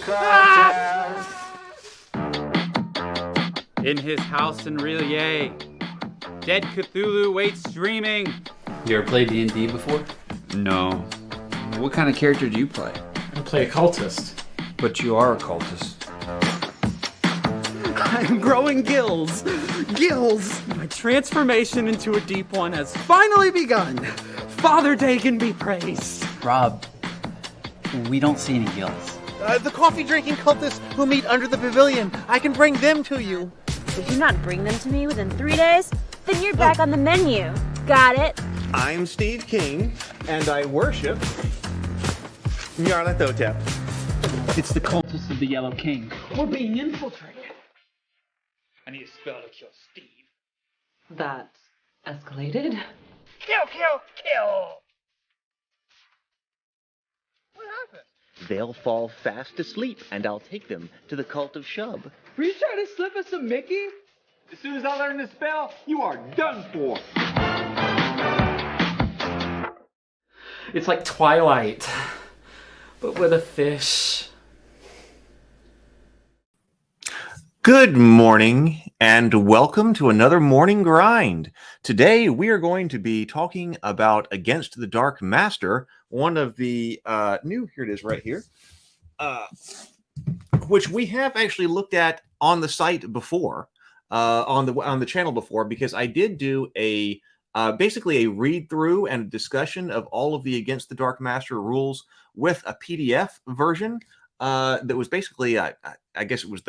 In his house in Rillier, Dead Cthulhu waits streaming. You ever played D&D before? No. What kind of character do you play? I play a cultist. But you are a cultist. I'm growing gills. Gills! My transformation into a deep one has finally begun. Father Dagon be praised. Rob, we don't see any gills. The coffee-drinking cultists who meet under the pavilion. I can bring them to you. Did you not bring them to me within 3 days? Then you're back on the menu. Got it? I'm Steve King, and I worship Nyarlathotep. It's the cultists of the Yellow King. We're being infiltrated. I need a spell to kill Steve. That escalated. Kill, kill, kill! What happened? They'll fall fast asleep, and I'll take them to the cult of Shub. Were you trying to slip us a Mickey? As soon as I learn this spell, you are done for. It's like Twilight, but with a fish. Good morning and welcome to another morning grind. Today we are going to be talking about Against the Darkmaster, one of the new, here it is right here, which we have actually looked at on the site before, on the channel before, because I did do a basically a read through and a discussion of all of the Against the Darkmaster rules with a PDF version that was basically, I guess it was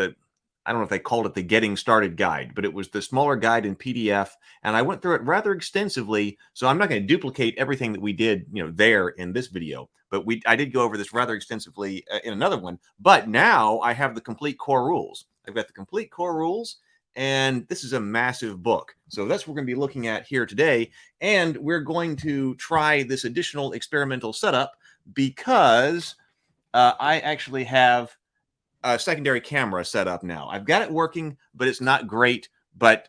I don't know if they called it the Getting Started Guide, but it was the smaller guide in PDF, and I went through it rather extensively, so I'm not going to duplicate everything that we did, there in this video, but I did go over this rather extensively in another one, but now I have the complete core rules. I've got the complete core rules, and this is a massive book, so that's what we're going to be looking at here today, and we're going to try this additional experimental setup because I actually have a secondary camera set up now. I've got it working, but it's not great. But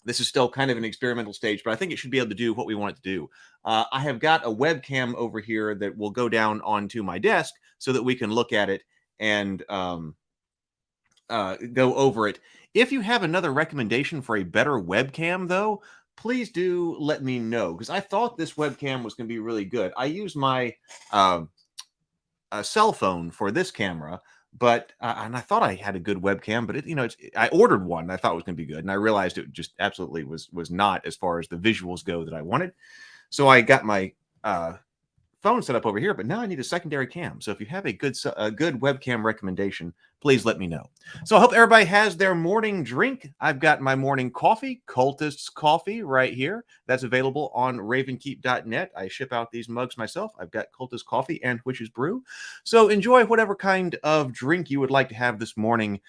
this is still kind of an experimental stage, but I think it should be able to do what we want it to do. I have got a webcam over here that will go down onto my desk so that we can look at it and go over it. If you have another recommendation for a better webcam, though, please do let me know, because I thought this webcam was going to be really good. I use my cell phone for this camera, but and I thought I had a good webcam, but I ordered one that I thought was going to be good, and I realized it just absolutely was not as far as the visuals go that I wanted. So I got my phone set up over here, but now I need a secondary cam. So if you have a good webcam recommendation, please let me know. So I hope everybody has their morning drink. I've got my morning coffee, Cultist's Coffee, right here. That's available on ravenkeep.net. I ship out these mugs myself. I've got Cultist Coffee and Witch's Brew. So enjoy whatever kind of drink you would like to have this morning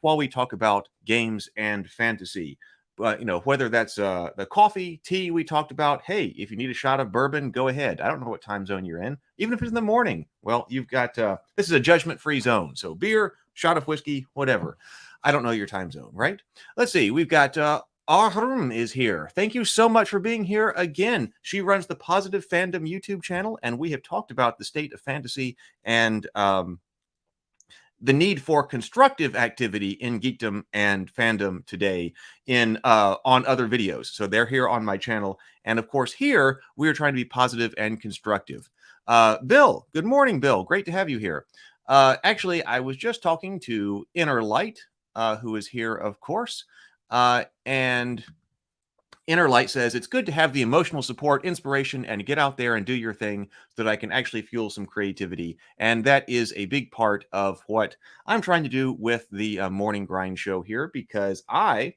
while we talk about games and fantasy. But, whether that's the coffee, tea we talked about, hey, if you need a shot of bourbon, go ahead. I don't know what time zone you're in. Even if it's in the morning, well, you've got, this is a judgment-free zone. So beer, shot of whiskey, whatever. I don't know your time zone, right? Let's see. We've got Ahrum is here. Thank you so much for being here again. She runs the Positive Fandom YouTube channel, and we have talked about the state of fantasy and the need for constructive activity in geekdom and fandom today on other videos. So they're here on my channel. And of course, here we are trying to be positive and constructive. Bill, good morning, Bill. Great to have you here. Actually, I was just talking to Inner Light, who is here, of course. And Inner Light says, it's good to have the emotional support, inspiration, and get out there and do your thing so that I can actually fuel some creativity. And that is a big part of what I'm trying to do with the Morning Grind show here, because I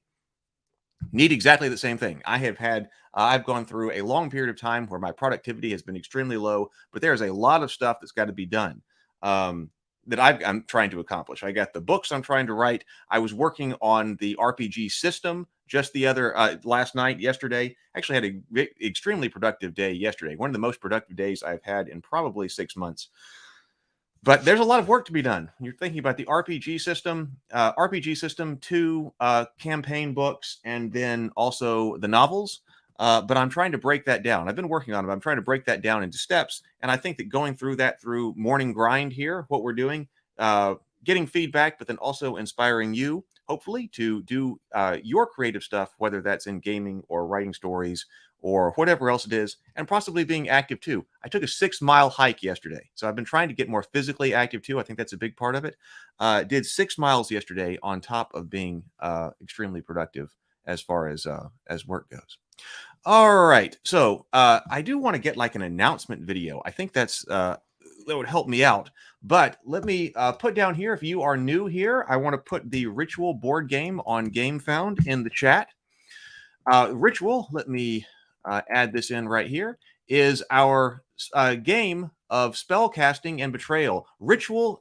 need exactly the same thing. I've gone through a long period of time where my productivity has been extremely low, but there's a lot of stuff that's got to be done. That I'm trying to accomplish. I got the books I'm trying to write. I was working on the RPG system just yesterday. Actually had an extremely productive day yesterday. One of the most productive days I've had in probably 6 months. But there's a lot of work to be done. You're thinking about the RPG system, 2 campaign books, and then also the novels. But I'm trying to break that down. I've been working on it. I'm trying to break that down into steps. And I think that going through Morning Grind here, what we're doing, getting feedback, but then also inspiring you, hopefully, to do your creative stuff, whether that's in gaming or writing stories or whatever else it is, and possibly being active too. I took a 6-mile hike yesterday, so I've been trying to get more physically active too. I think that's a big part of it. Did 6 miles yesterday on top of being extremely productive as far as work goes. All right, so I do want to get like an announcement video. I think that would help me out. But let me put down here, if you are new here, I want to put the Ritual board game on GameFound in the chat. Ritual, let me add this in right here, is our game of spellcasting and betrayal. Ritual,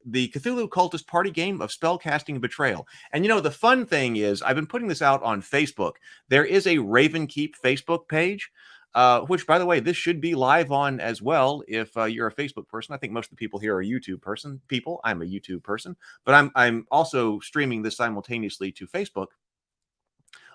the Cthulhu Cultist party game of spellcasting and betrayal. And you know, the fun thing is, I've been putting this out on Facebook. There is a Ravenkeep Facebook page, which, by the way, this should be live on as well if you're a Facebook person. I think most of the people here are YouTube people. I'm a YouTube person, but I'm also streaming this simultaneously to Facebook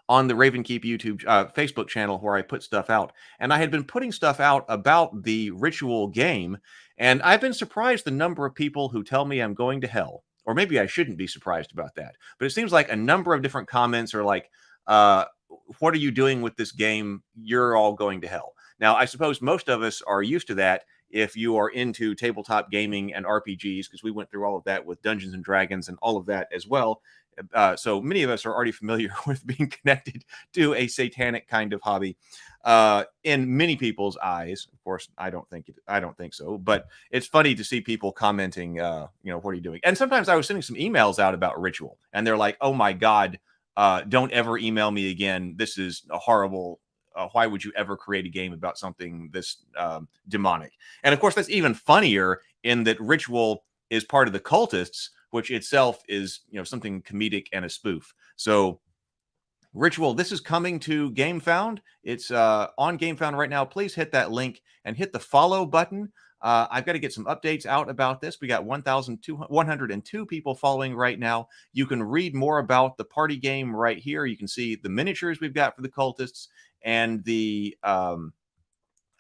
on the Ravenkeep YouTube Facebook channel where I put stuff out. And I had been putting stuff out about the Ritual game, and I've been surprised the number of people who tell me I'm going to hell. Or maybe I shouldn't be surprised about that. But it seems like a number of different comments are like, what are you doing with this game? You're all going to hell. Now, I suppose most of us are used to that if you are into tabletop gaming and RPGs, because we went through all of that with Dungeons and Dragons and all of that as well. So many of us are already familiar with being connected to a satanic kind of hobby. In many people's eyes, of course, I don't think so. But it's funny to see people commenting, what are you doing? And sometimes I was sending some emails out about Ritual, and they're like, "Oh my God, don't ever email me again. This is a horrible. Why would you ever create a game about something this demonic?" And of course, that's even funnier in that Ritual is part of the Cultists, which itself is, something comedic and a spoof. So Ritual, this is coming to GameFound. It's on GameFound right now. Please hit that link and hit the follow button. I've got to get some updates out about this. We got 1,102 people following right now. You can read more about the party game right here. You can see the miniatures we've got for the Cultists and the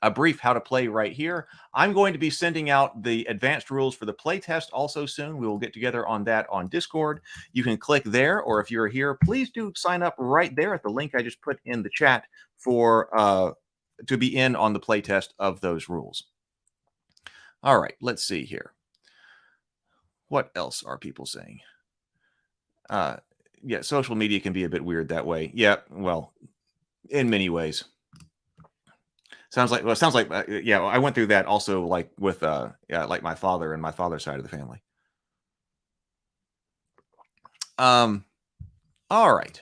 a brief how to play right here. I'm going to be sending out the advanced rules for the playtest also soon. We will get together on that on Discord. You can click there, or if you're here, please do sign up right there at the link I just put in the chat for to be in on the playtest of those rules. All right, let's see here. What else are people saying? Yeah, social media can be a bit weird that way. Yeah, well, in many ways. Sounds like I went through that also, like with like my father and my father's side of the family. All right.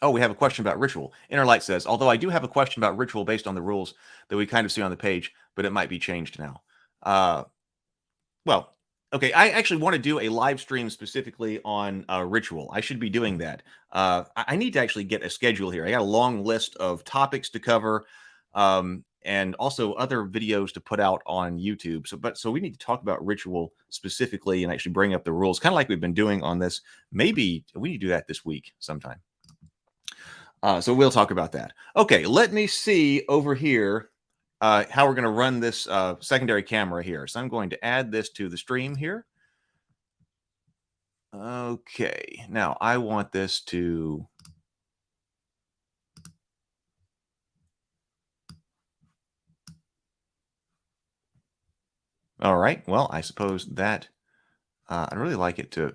Oh, we have a question about Ritual. Innerlight says, although I do have a question about Ritual based on the rules that we kind of see on the page, but it might be changed now. Well, okay, I actually want to do a live stream specifically on Ritual. I should be doing that. I need to actually get a schedule here. I got a long list of topics to cover, and also other videos to put out on YouTube. So we need to talk about Ritual specifically and actually bring up the rules, kind of like we've been doing on this. Maybe we need to do that this week sometime. So we'll talk about that. Okay, let me see over here how we're going to run this secondary camera here. So I'm going to add this to the stream here. Okay, now I want this to... All right, well, I suppose that I'd really like it to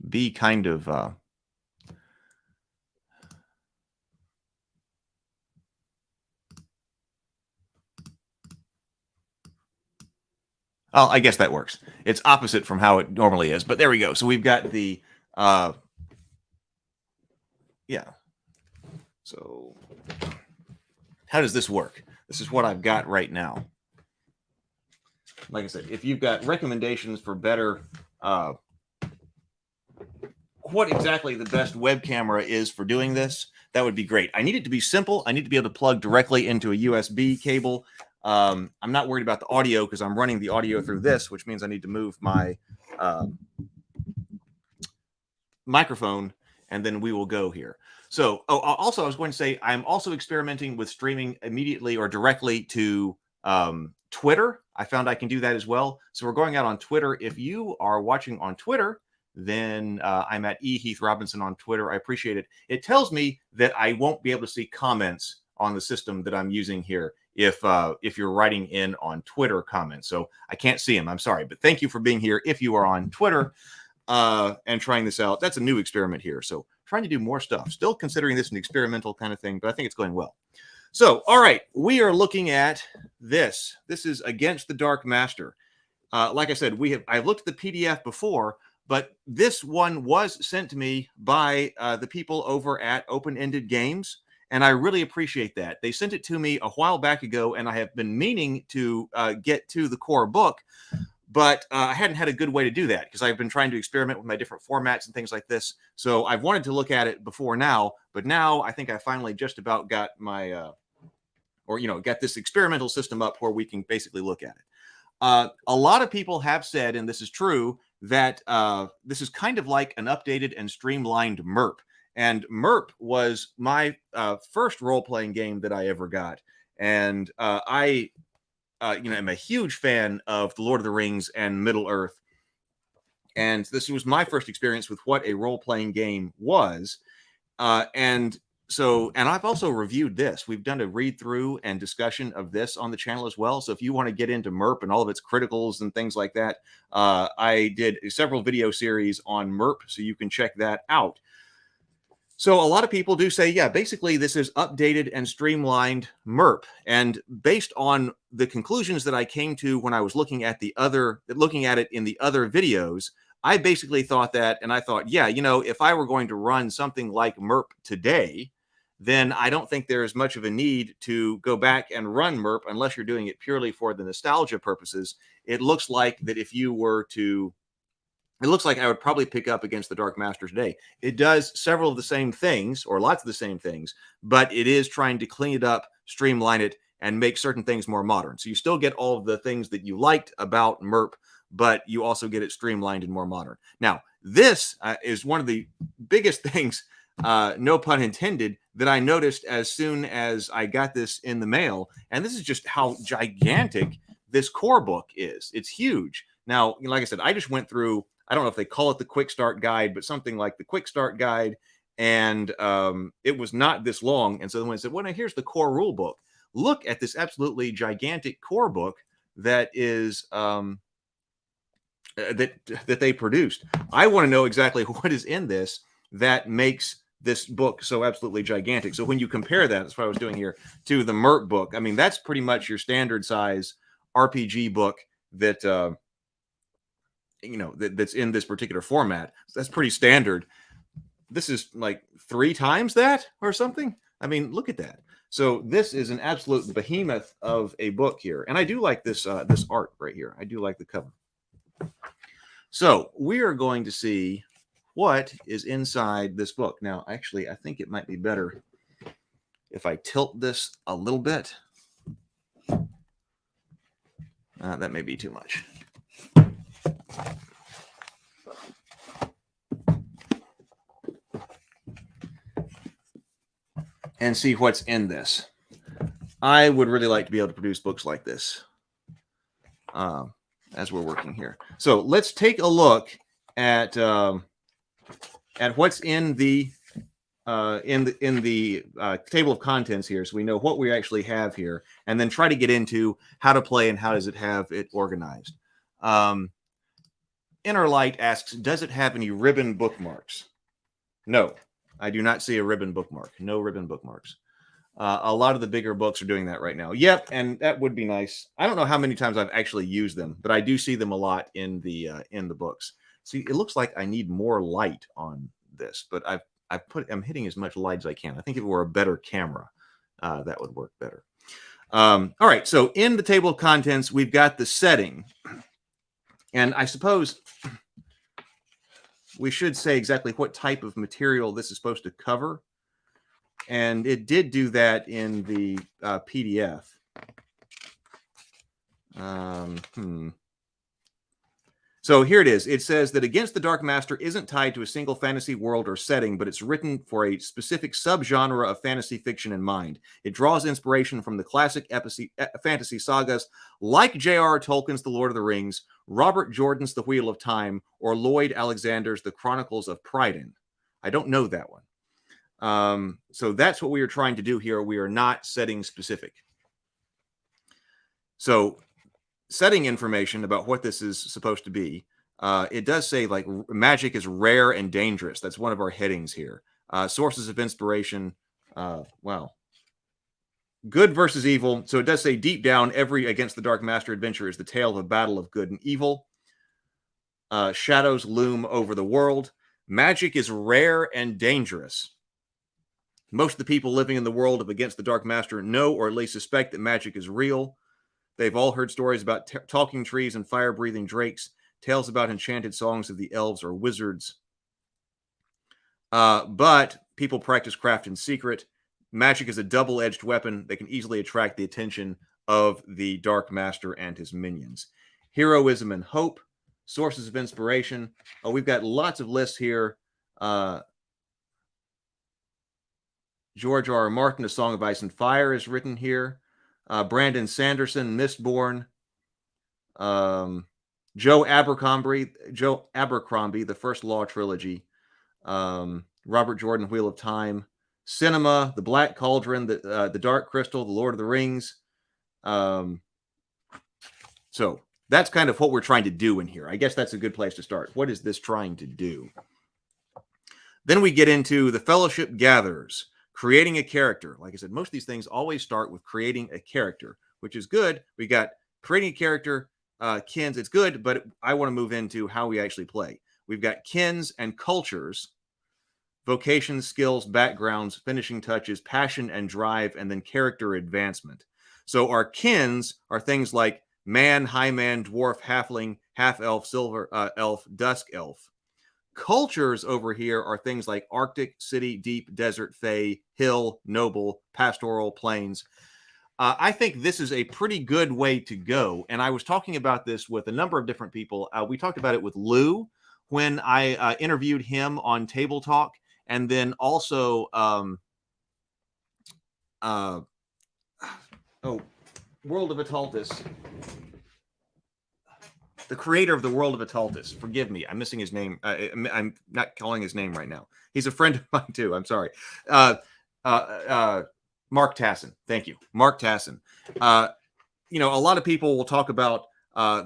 be kind of... Oh, I guess that works. It's opposite from how it normally is, but there we go. So we've got the, yeah. So how does this work? This is what I've got right now. Like I said, if you've got recommendations for better, what exactly the best web camera is for doing this, that would be great. I need it to be simple. I need to be able to plug directly into a USB cable. I'm not worried about the audio because I'm running the audio through this, which means I need to move my microphone, and then we will go here. So, also, I was going to say, I'm also experimenting with streaming immediately or directly to Twitter. I found I can do that as well. So we're going out on Twitter. If you are watching on Twitter, then I'm at Heath Robinson on Twitter. I appreciate it. It tells me that I won't be able to see comments on the system that I'm using here if you're writing in on Twitter comments. So I can't see them. I'm sorry, but thank you for being here. If you are on Twitter and trying this out, that's a new experiment here. So trying to do more stuff. Still considering this an experimental kind of thing, but I think it's going well. So, all right, we are looking at this. This is Against the Darkmaster. Like I said, I've looked at the PDF before, but this one was sent to me by the people over at Open Ended Games, and I really appreciate that. They sent it to me a while back ago, and I have been meaning to get to the core book, but I hadn't had a good way to do that because I've been trying to experiment with my different formats and things like this. So I've wanted to look at it before now, but now I think I finally just about got my, got this experimental system up where we can basically look at it. A lot of people have said, and this is true, that this is kind of like an updated and streamlined MERP. And MERP was my first role-playing game that I ever got. And I am a huge fan of The Lord of the Rings and Middle-earth. And this was my first experience with what a role-playing game was. And I've also reviewed this. We've done a read-through and discussion of this on the channel as well. So if you want to get into MERP and all of its criticals and things like that, I did several video series on MERP, so you can check that out. So a lot of people do say, yeah, basically this is updated and streamlined MERP. And based on the conclusions that I came to when I was looking at it in the other videos, I basically thought that, and I thought, yeah, if I were going to run something like MERP today, then I don't think there is much of a need to go back and run MERP unless you're doing it purely for the nostalgia purposes. It looks like that if you were to, it looks like I would probably pick up Against the Darkmaster today. It does several of the same things, or lots of the same things, but it is trying to clean it up, streamline it, and make certain things more modern. So you still get all of the things that you liked about MERP, but you also get it streamlined and more modern. Now, this is one of the biggest things, no pun intended, that I noticed as soon as I got this in the mail. And this is just how gigantic this core book is. It's huge. Now, like I said, I just went through, I don't know if they call it the Quick Start Guide, but something like the Quick Start Guide. And it was not this long. And so when I said, well, now here's the core rule book. Look at this absolutely gigantic core book that is that they produced. I want to know exactly what is in this that makes this book so absolutely gigantic. So when you compare that, that's what I was doing here, to the MERP book, I mean, that's pretty much your standard size RPG book that that's in this particular format. That's pretty standard. This is like 3 times that or something. I mean, look at that. So this is an absolute behemoth of a book here. And I do like this this art right here. I do like the cover. So we are going to see what is inside this book. Now, actually, I think it might be better if I tilt this a little bit. That may be too much. And see what's in this. I would really like to be able to produce books like this as we're working here. So let's take a look at what's in the table of contents here, so we know what we actually have here, and then try to get into how to play and how does it have it organized. Inner Light asks, does it have any ribbon bookmarks? No. I do not see a ribbon bookmark. No ribbon bookmarks. A lot of the bigger books are doing that right now. Yep, and that would be nice. I don't know how many times I've actually used them, but I do see them a lot in the books. See, it looks like I need more light on this, but I'm hitting as much light as I can. I think if it were a better camera, that would work better. All right, so in the table of contents, we've got the setting, and I suppose we should say exactly what type of material this is supposed to cover. And it did do that in the PDF. So here it is. It says that Against the Darkmaster isn't tied to a single fantasy world or setting, but it's written for a specific subgenre of fantasy fiction in mind. It draws inspiration from the classic fantasy sagas like J.R.R. Tolkien's The Lord of the Rings, Robert Jordan's The Wheel of Time, or Lloyd Alexander's The Chronicles of Pryden. I don't know that one. So that's what we are trying to do here. We are not setting specific. So setting information about what this is supposed to be. It does say like magic is rare and dangerous. That's one of our headings here. Sources of inspiration. Wow. Good versus evil. So it does say deep down, every Against the Darkmaster adventure is the tale of a battle of good and evil. Shadows loom over the world. Magic is rare and dangerous. Most of the people living in the world of Against the Darkmaster know or at least suspect that magic is real. They've all heard stories about talking trees and fire-breathing drakes, tales about enchanted songs of the elves or wizards. But people practice craft in secret. Magic is a double-edged weapon that can easily attract the attention of the Darkmaster and his minions. Heroism and hope, sources of inspiration. Oh, we've got lots of lists here. George R. R. Martin, A Song of Ice and Fire is written here. Brandon Sanderson, Mistborn. Joe Abercrombie, The First Law Trilogy. Robert Jordan, Wheel of Time. Cinema, The Black Cauldron, The Dark Crystal, The Lord of the Rings. So that's kind of what we're trying to do in here. I guess that's a good place to start. What is this trying to do? Then we get into The Fellowship Gathers. Creating a character. Like I said, most of these things always start with creating a character, which is good. We got creating a character, kins. It's good, but I want to move into how we actually play. We've got kins and cultures, vocations, skills, backgrounds, finishing touches, passion and drive, and then character advancement. So our kins are things like man, high man, dwarf, halfling, half elf, silver elf, dusk elf. Cultures over here are things like Arctic, city, deep, desert, fey, hill, noble, pastoral, plains. I think this is a pretty good way to go. And I was talking about this with a number of different people. We talked about it with Lou when I interviewed him on Table Talk. And then also, World of Ataltis. The creator of the World of Ataltis. Forgive me. I'm missing his name. I'm not calling his name right now. He's a friend of mine, too. I'm sorry. Mark Tassin. Thank you. Mark Tassin. A lot of people will talk about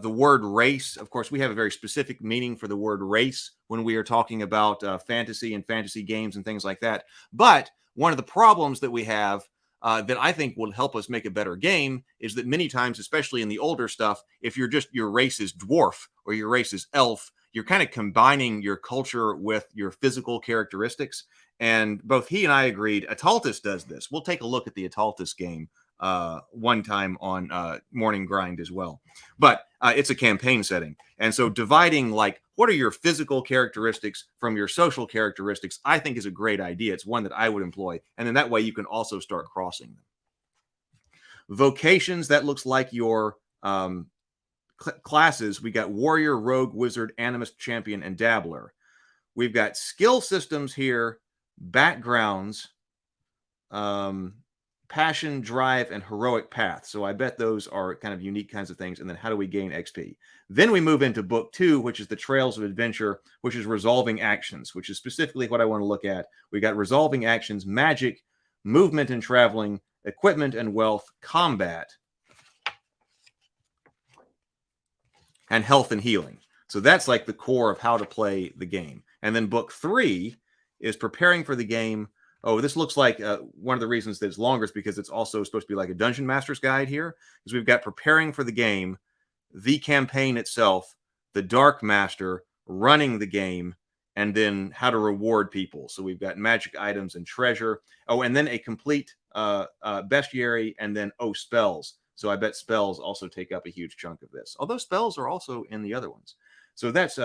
the word race. Of course, we have a very specific meaning for the word race when we are talking about fantasy and fantasy games and things like that. But one of the problems that we have that I think will help us make a better game is that many times, especially in the older stuff, if your race is dwarf or your race is elf, you're kind of combining your culture with your physical characteristics. And both he and I agreed Ataltis does this. We'll take a look at the Ataltis game one time on Morning Grind as well. But it's a campaign setting. And so dividing like what are your physical characteristics from your social characteristics, I think is a great idea. It's one that I would employ. And then that way you can also start crossing them. Vocations, that looks like your classes. We got warrior, rogue, wizard, animist, champion, and dabbler. We've got skill systems here, backgrounds, passion, drive, and heroic path. So I bet those are kind of unique kinds of things. And then how do we gain XP? Then we move into book 2, which is the Trails of Adventure, which is resolving actions, which is specifically what I want to look at. We got resolving actions, magic, movement and traveling, equipment and wealth, combat, and health and healing. So that's like the core of how to play the game. And then book 3 is preparing for the game. Oh, this looks like one of the reasons that it's longer is because it's also supposed to be like a Dungeon Master's Guide here, because we've got preparing for the game, the campaign itself, the Darkmaster, running the game, and then how to reward people. So we've got magic items and treasure. Oh, and then a complete bestiary, and then, spells. So I bet spells also take up a huge chunk of this, although spells are also in the other ones. So that's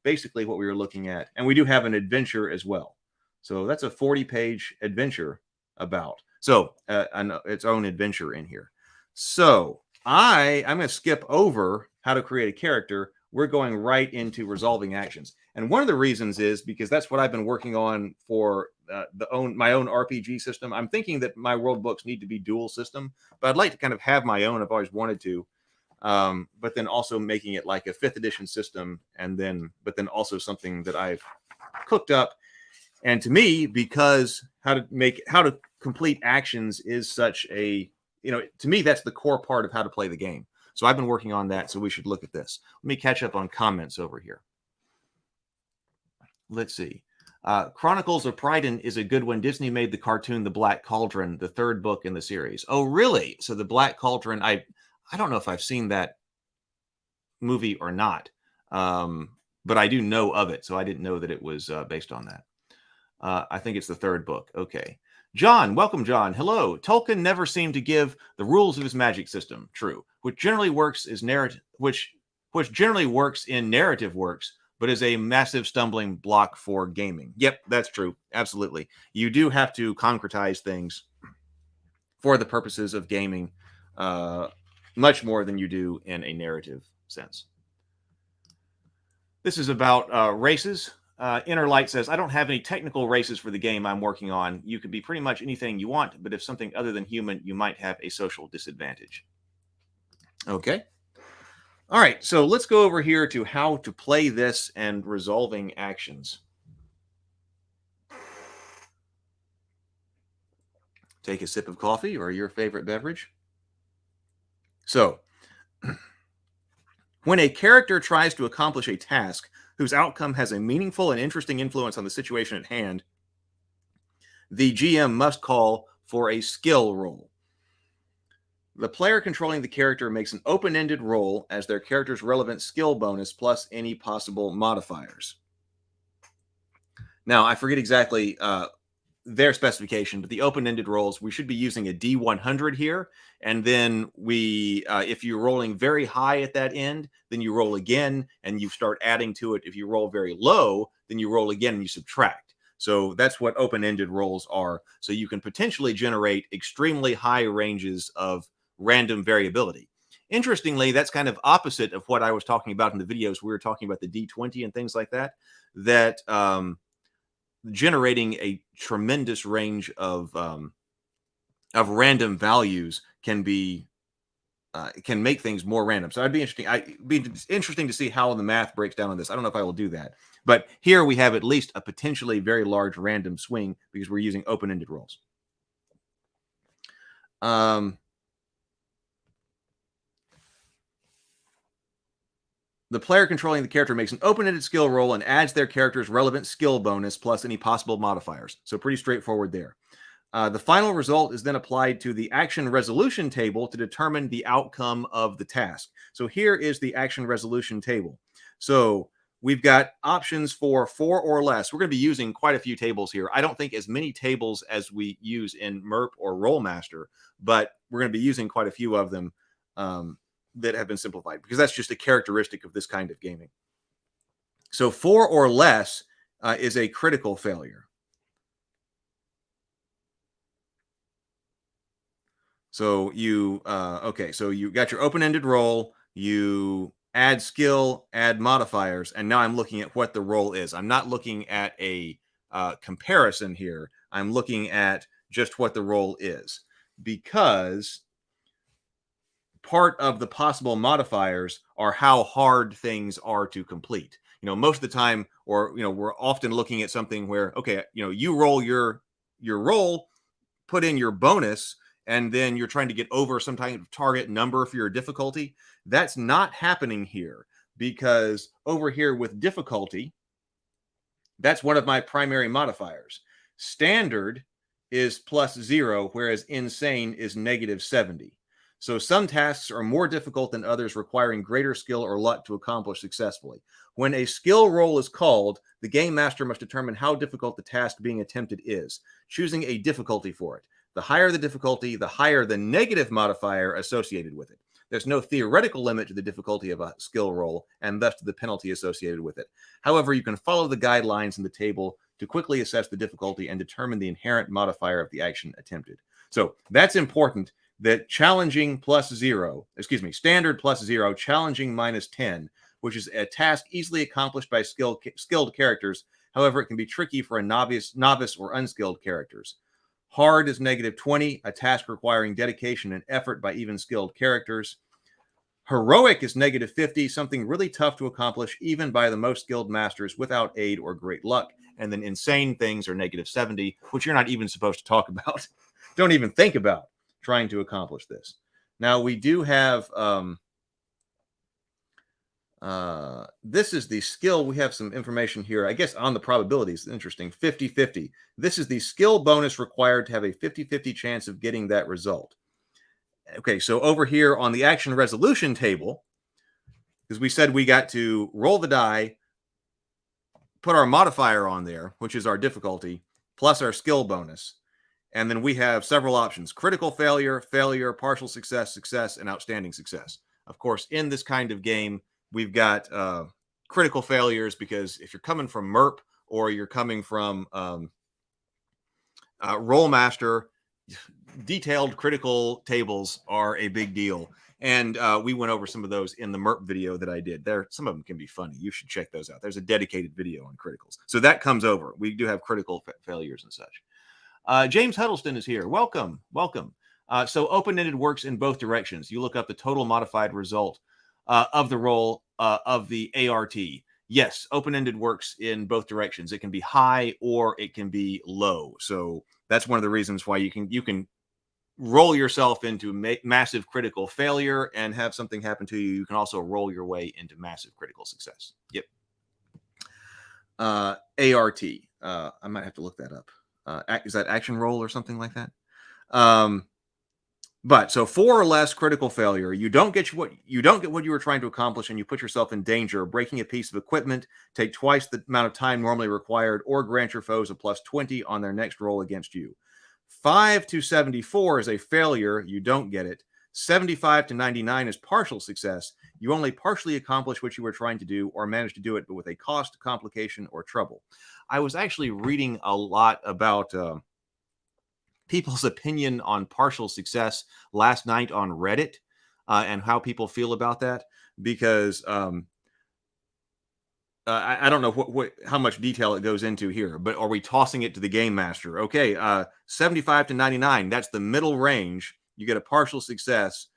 basically what we were looking at. And we do have an adventure as well. So that's a 40-page adventure about. So its own adventure in here. So I'm going to skip over how to create a character. we're going right into resolving actions. And one of the reasons is because that's what I've been working on for my own RPG system. I'm thinking that my world books need to be dual system, but I'd like to kind of have my own. I've always wanted to, but then also making it like a 5th edition system, but then also something that I've cooked up. And to me, because how to complete actions is such a, to me, that's the core part of how to play the game. So I've been working on that. So we should look at this. Let me catch up on comments over here. Let's see. Chronicles of Pryden is a good one. Disney made the cartoon The Black Cauldron, the 3rd book in the series. Oh, really? So The Black Cauldron, I don't know if I've seen that movie or not, but I do know of it. So I didn't know that it was based on that. I think it's the 3rd book. Okay. John, welcome, John. Hello. Tolkien never seemed to give the rules of his magic system. True. Which generally works in narrative works, but is a massive stumbling block for gaming. Yep, that's true. Absolutely. You do have to concretize things for the purposes of gaming much more than you do in a narrative sense. This is about races. Inner Light says, I don't have any technical races for the game I'm working on. You can be pretty much anything you want, but if something other than human, you might have a social disadvantage. Okay. All right, so let's go over here to how to play this and resolving actions. Take a sip of coffee or your favorite beverage. So, when a character tries to accomplish a task whose outcome has a meaningful and interesting influence on the situation at hand, the GM must call for a skill roll. The player controlling the character makes an open-ended roll as their character's relevant skill bonus plus any possible modifiers. Now, I forget exactly their specification, but the open-ended rolls, we should be using a D100 here. And then if you're rolling very high at that end, then you roll again and you start adding to it. If you roll very low, then you roll again and you subtract. So that's what open-ended rolls are. So you can potentially generate extremely high ranges of random variability. Interestingly, that's kind of opposite of what I was talking about in the videos. We were talking about the D20 and things like that, generating a tremendous range of random values can make things more random. So it'd be interesting to see how the math breaks down on this. I don't know if I will do that, but here we have at least a potentially very large random swing because we're using open-ended rolls. The player controlling the character makes an open-ended skill roll and adds their character's relevant skill bonus plus any possible modifiers. So pretty straightforward there. The final result is then applied to the action resolution table to determine the outcome of the task. So here is the action resolution table. So we've got options for 4 or less. We're going to be using quite a few tables here. I don't think as many tables as we use in MERP or Rolemaster, but we're going to be using quite a few of them that have been simplified because that's just a characteristic of this kind of gaming. So 4 or less is a critical failure. So so you got your open-ended roll, you add skill, add modifiers, and now I'm looking at what the roll is. I'm not looking at a comparison here. I'm looking at just what the roll is because part of the possible modifiers are how hard things are to complete. Most of the time, or we're often looking at something where, okay, you roll your roll, put in your bonus, and then you're trying to get over some kind of target number for your difficulty. That's not happening here because over here with difficulty, that's one of my primary modifiers. Standard is +0, whereas insane is -70. So some tasks are more difficult than others, requiring greater skill or luck to accomplish successfully. When a skill roll is called, the game master must determine how difficult the task being attempted is, choosing a difficulty for it. The higher the difficulty, the higher the negative modifier associated with it. There's no theoretical limit to the difficulty of a skill roll, and thus to the penalty associated with it. However, you can follow the guidelines in the table to quickly assess the difficulty and determine the inherent modifier of the action attempted. So that's important. That challenging +0, standard +0, challenging -10 which is a task easily accomplished by skilled characters. However, it can be tricky for a novice or unskilled characters. Hard is -20, a task requiring dedication and effort by even skilled characters. Heroic is -50, something really tough to accomplish even by the most skilled masters without aid or great luck. And then insane things are -70, which you're not even supposed to talk about. Don't even think about trying to accomplish this. Now, we do have, this is the skill. We have some information here, I guess, on the probabilities. Interesting, 50-50. This is the skill bonus required to have a 50-50 chance of getting that result. Okay, so over here on the action resolution table, because we said we got to roll the die, put our modifier on there, which is our difficulty, plus our skill bonus. And then we have several options: critical failure, failure, partial success, success, and outstanding success. Of course, in this kind of game, we've got critical failures, because if you're coming from MERP or you're coming from Rollmaster, detailed critical tables are a big deal. And we went over some of those in the MERP video that I did. Some of them can be funny. You should check those out. There's a dedicated video on criticals. So that comes over. We do have critical failures and such. James Huddleston is here. Welcome. Welcome. So open-ended works in both directions. You look up the total modified result of the roll of the ART. Yes, open-ended works in both directions. It can be high or it can be low. So that's one of the reasons why you can roll yourself into massive critical failure and have something happen to you. You can also roll your way into massive critical success. Yep. ART. I might have to look that up. Is that action roll or something like that? But so 4 or less critical failure, you don't get what you were trying to accomplish, and you put yourself in danger, breaking a piece of equipment, take twice the amount of time normally required, or grant your foes a +20 on their next roll against you. 5 to 74 is a failure. You don't get it. 75 to 99 is partial success. You only partially accomplish what you were trying to do, or manage to do it, but with a cost, complication, or trouble. I was actually reading a lot about people's opinion on partial success last night on Reddit, and how people feel about that, because I don't know how much detail it goes into here, but are we tossing it to the game master? Okay, 75 to 99, that's the middle range. You get a partial success.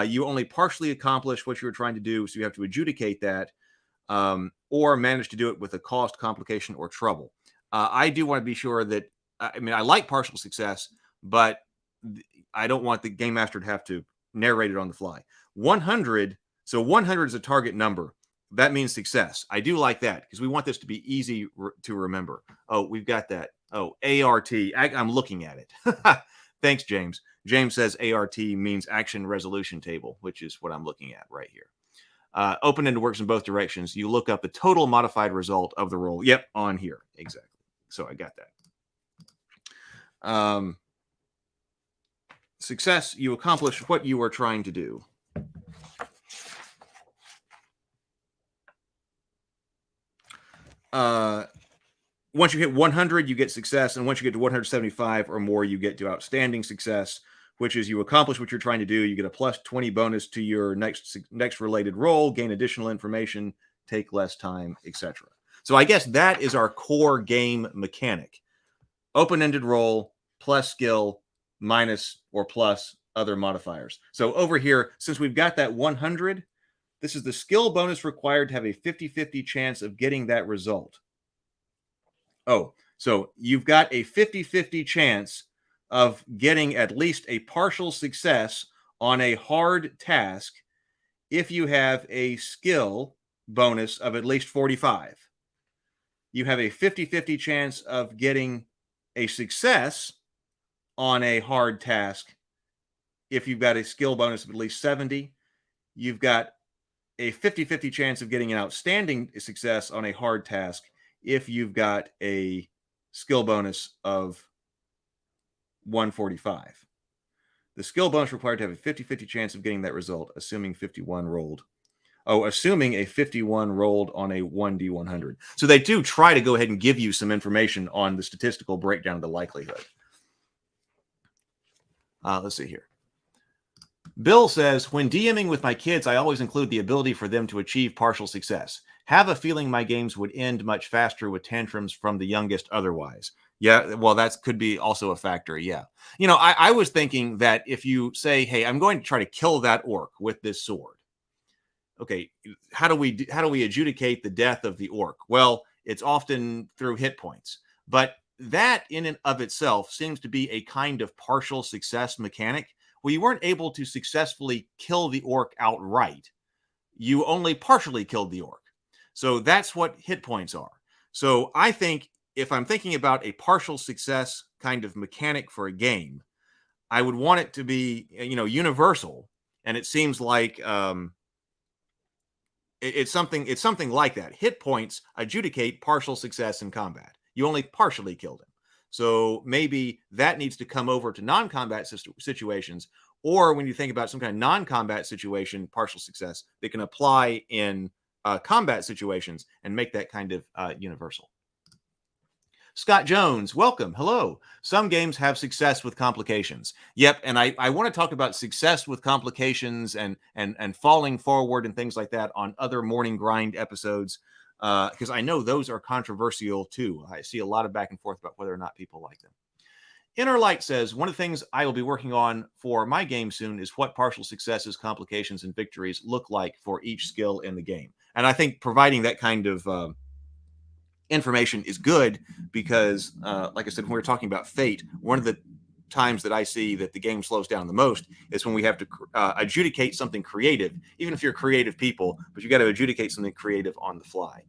You only partially accomplish what you were trying to do, so you have to adjudicate that, or manage to do it with a cost, complication, or trouble. I do want to be sure that, I mean, I like partial success, but I don't want the game master to have to narrate it on the fly. 100, so 100 is a target number. That means success. I do like that, because we want this to be easy to remember. Oh, we've got that. Oh, ART. I'm looking at it. Thanks, James. James says ART means action resolution table, which is what I'm looking at right here. Open-ended works in both directions. You look up the total modified result of the roll. Yep, on here. Exactly. So I got that. Success, you accomplish what you are trying to do. Once you hit 100, you get success, and once you get to 175 or more, you get to outstanding success, which is you accomplish what you're trying to do. You get a +20 bonus to your next related roll, gain additional information, take less time, etc. So I guess that is our core game mechanic. Open-ended roll plus skill minus or plus other modifiers. So over here, since we've got that 100, this is the skill bonus required to have a 50-50 chance of getting that result. Oh, so you've got a 50-50 chance of getting at least a partial success on a hard task if you have a skill bonus of at least 45. You have a 50-50 chance of getting a success on a hard task if you've got a skill bonus of at least 70. You've got a 50-50 chance of getting an outstanding success on a hard task if you've got a skill bonus of 145. The skill bonus required to have a 50-50 chance of getting that result, assuming 51 rolled. Oh, assuming a 51 rolled on a 1d100. So they do try to go ahead and give you some information on the statistical breakdown of the likelihood. Let's see here. Bill says, when DMing with my kids, I always include the ability for them to achieve partial success. Have a feeling my games would end much faster with tantrums from the youngest otherwise. Yeah, well, that could be also a factor. Yeah. You know, I was thinking that if you say, hey, I'm going to try to kill that orc with this sword. Okay, how do we adjudicate the death of the orc? Well, it's often through hit points. But that in and of itself seems to be a kind of partial success mechanic. Well, you weren't able to successfully kill the orc outright. You only partially killed the orc. So that's what hit points are. So I think if I'm thinking about a partial success kind of mechanic for a game, I would want it to be, you know, universal. And it seems like it's something like that. Hit points adjudicate partial success in combat. You only partially killed him. So maybe that needs to come over to non-combat situations, or when you think about some kind of non-combat situation, partial success, they can apply in combat situations and make that kind of universal. Scott Jones, welcome. Hello. Some games have success with complications. Yep, and I want to talk about success with complications and falling forward and things like that on other Morning Grind episodes, because I know those are controversial too. I see a lot of back and forth about whether or not people like them. Inner Light says, one of the things I will be working on for my game soon is what partial successes, complications, and victories look like for each skill in the game. And I think providing that kind of information is good because, like I said, when we were talking about Fate, one of the times that I see that the game slows down the most is when we have to adjudicate something creative, even if you're creative people, but you got to adjudicate something creative on the fly.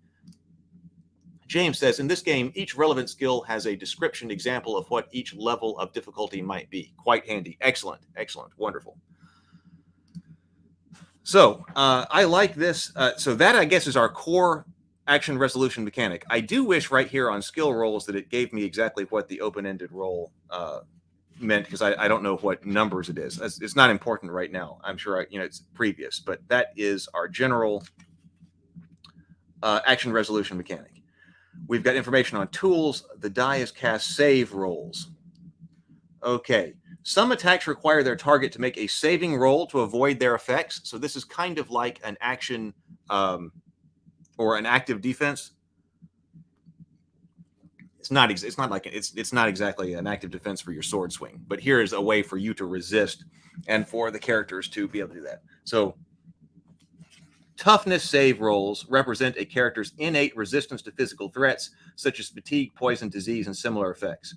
James says, in this game, each relevant skill has a description example of what each level of difficulty might be. Quite handy. Excellent. Excellent. Wonderful. So I like this. So that, I guess, is our core action resolution mechanic. I do wish right here on skill rolls that it gave me exactly what the open-ended roll meant, because I don't know what numbers it is. It's not important right now. I'm sure it's previous, but that is our general action resolution mechanic. We've got information on tools. The die is cast save rolls. Okay. Some attacks require their target to make a saving roll to avoid their effects. So this is kind of like an action or an active defense. It's not exactly an active defense for your sword swing, but here is a way for you to resist and for the characters to be able to do that. So toughness save rolls represent a character's innate resistance to physical threats, such as fatigue, poison, disease, and similar effects.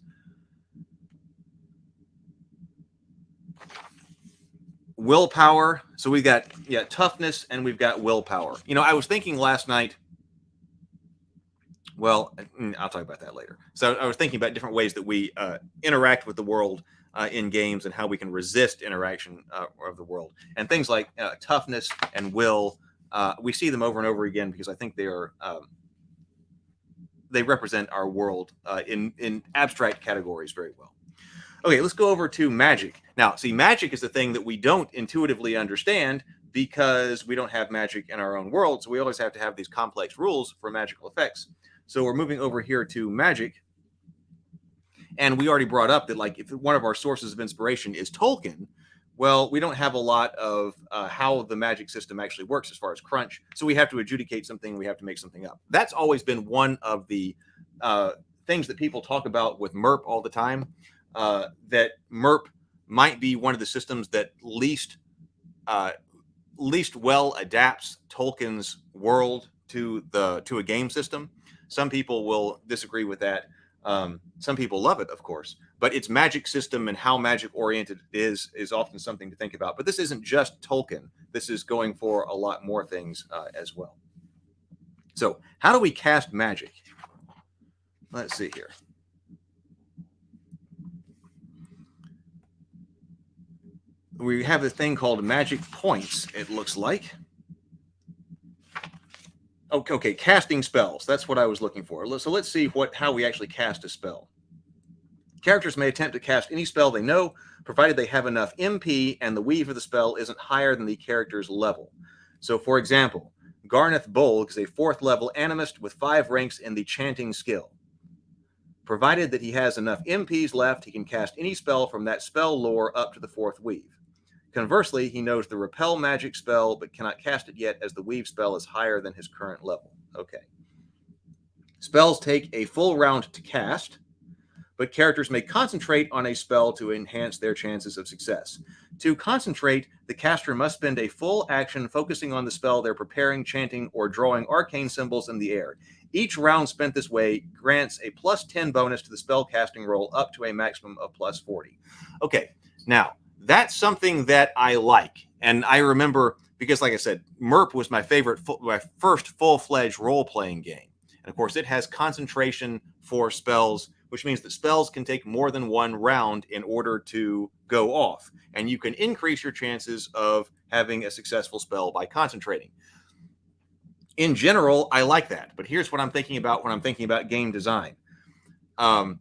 Willpower. So we've got, toughness, and we've got willpower. I was thinking last night, well, I'll talk about that later. So I was thinking about different ways that we interact with the world in games and how we can resist interaction of the world. And things like toughness and will, we see them over and over again because I think they represent our world in abstract categories very well. Okay, let's go over to magic. Now, see, magic is the thing that we don't intuitively understand because we don't have magic in our own world. So we always have to have these complex rules for magical effects. So we're moving over here to magic. And we already brought up that, like, if one of our sources of inspiration is Tolkien, well, we don't have a lot of how the magic system actually works as far as crunch. So we have to adjudicate something. We have to make something up. That's always been one of the things that people talk about with MERP all the time. That MERP might be one of the systems that least well adapts Tolkien's world to a game system. Some people will disagree with that. Some people love it, of course, but its magic system and how magic oriented it is often something to think about. But this isn't just Tolkien. This is going for a lot more things as well. So how do we cast magic? Let's see here. We have this thing called magic points, it looks like. Okay, casting spells. That's what I was looking for. So let's see how we actually cast a spell. Characters may attempt to cast any spell they know, provided they have enough MP and the weave of the spell isn't higher than the character's level. So, for example, Garneth Bolg is a 4th level animist with 5 ranks in the chanting skill. Provided that he has enough MPs left, he can cast any spell from that spell lore up to the 4th weave. Conversely, he knows the repel magic spell, but cannot cast it yet as the weave spell is higher than his current level. Okay. Spells take a full round to cast, but characters may concentrate on a spell to enhance their chances of success. To concentrate, the caster must spend a full action focusing on the spell they're preparing, chanting, or drawing arcane symbols in the air. Each round spent this way grants a plus 10 bonus to the spell casting roll up to a maximum of plus 40. Okay, now that's something that I like. And I remember, because like I said, MERP was my first full-fledged role-playing game. And of course, it has concentration for spells, which means that spells can take more than one round in order to go off. And you can increase your chances of having a successful spell by concentrating. In general, I like that. But here's what I'm thinking about when I'm thinking about game design. As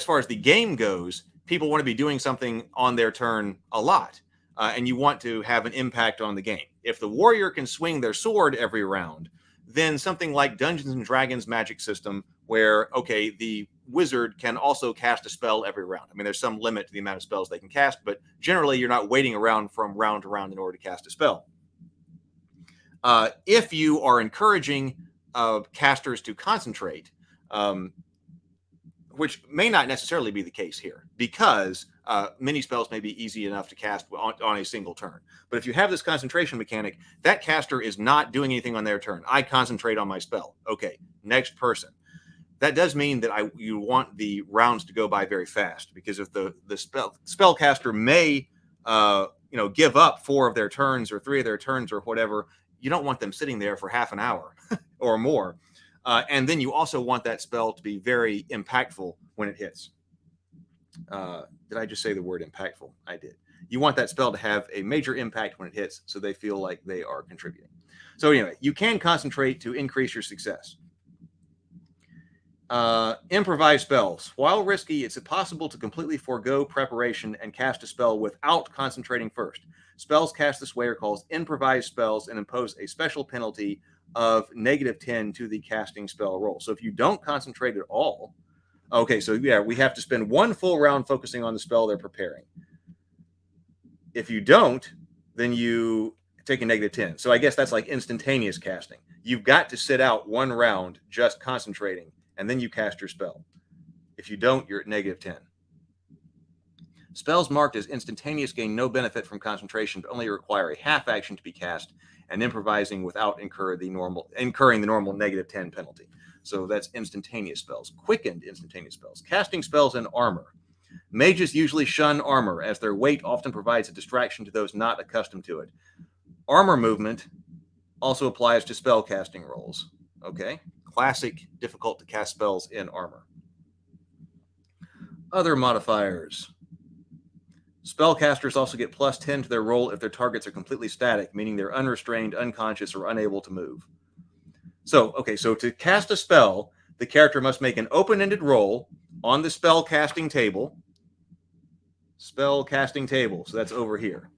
far as the game goes, people want to be doing something on their turn a lot. And you want to have an impact on the game. If the warrior can swing their sword every round, then something like Dungeons and Dragons magic system where, okay, the wizard can also cast a spell every round. I mean, there's some limit to the amount of spells they can cast, but generally you're not waiting around from round to round in order to cast a spell. If you are encouraging casters to concentrate, which may not necessarily be the case here, because many spells may be easy enough to cast on a single turn. But if you have this concentration mechanic, that caster is not doing anything on their turn. I concentrate on my spell. Okay, next person. That does mean that you want the rounds to go by very fast, because if the spellcaster may give up 4 of their turns or 3 of their turns or whatever, you don't want them sitting there for half an hour or more. And then you also want that spell to be very impactful when it hits. Did I just say the word impactful? I did. You want that spell to have a major impact when it hits so they feel like they are contributing. So anyway, you can concentrate to increase your success. Improvise spells. While risky, it's possible to completely forego preparation and cast a spell without concentrating first. Spells cast this way are called improvised spells and impose a special penalty of -10 to the casting spell roll. So if you don't concentrate at all, okay, so yeah, we have to spend 1 full round focusing on the spell they're preparing. If you don't, then you take a -10. So I guess that's like instantaneous casting. You've got to sit out 1 round just concentrating, and then you cast your spell. If you don't, you're at -10. Spells marked as instantaneous gain no benefit from concentration, but only require a half action to be cast, and improvising without incurring the normal -10 penalty. So that's instantaneous spells. Quickened instantaneous spells. Casting spells in armor. Mages usually shun armor, as their weight often provides a distraction to those not accustomed to it. Armor movement also applies to spell casting rolls. Okay? Classic difficult to cast spells in armor. Other modifiers. Spellcasters also get +10 to their roll if their targets are completely static, meaning they're unrestrained, unconscious, or unable to move. So to cast a spell, the character must make an open-ended roll on the spell casting table. Spell casting table, so that's over here.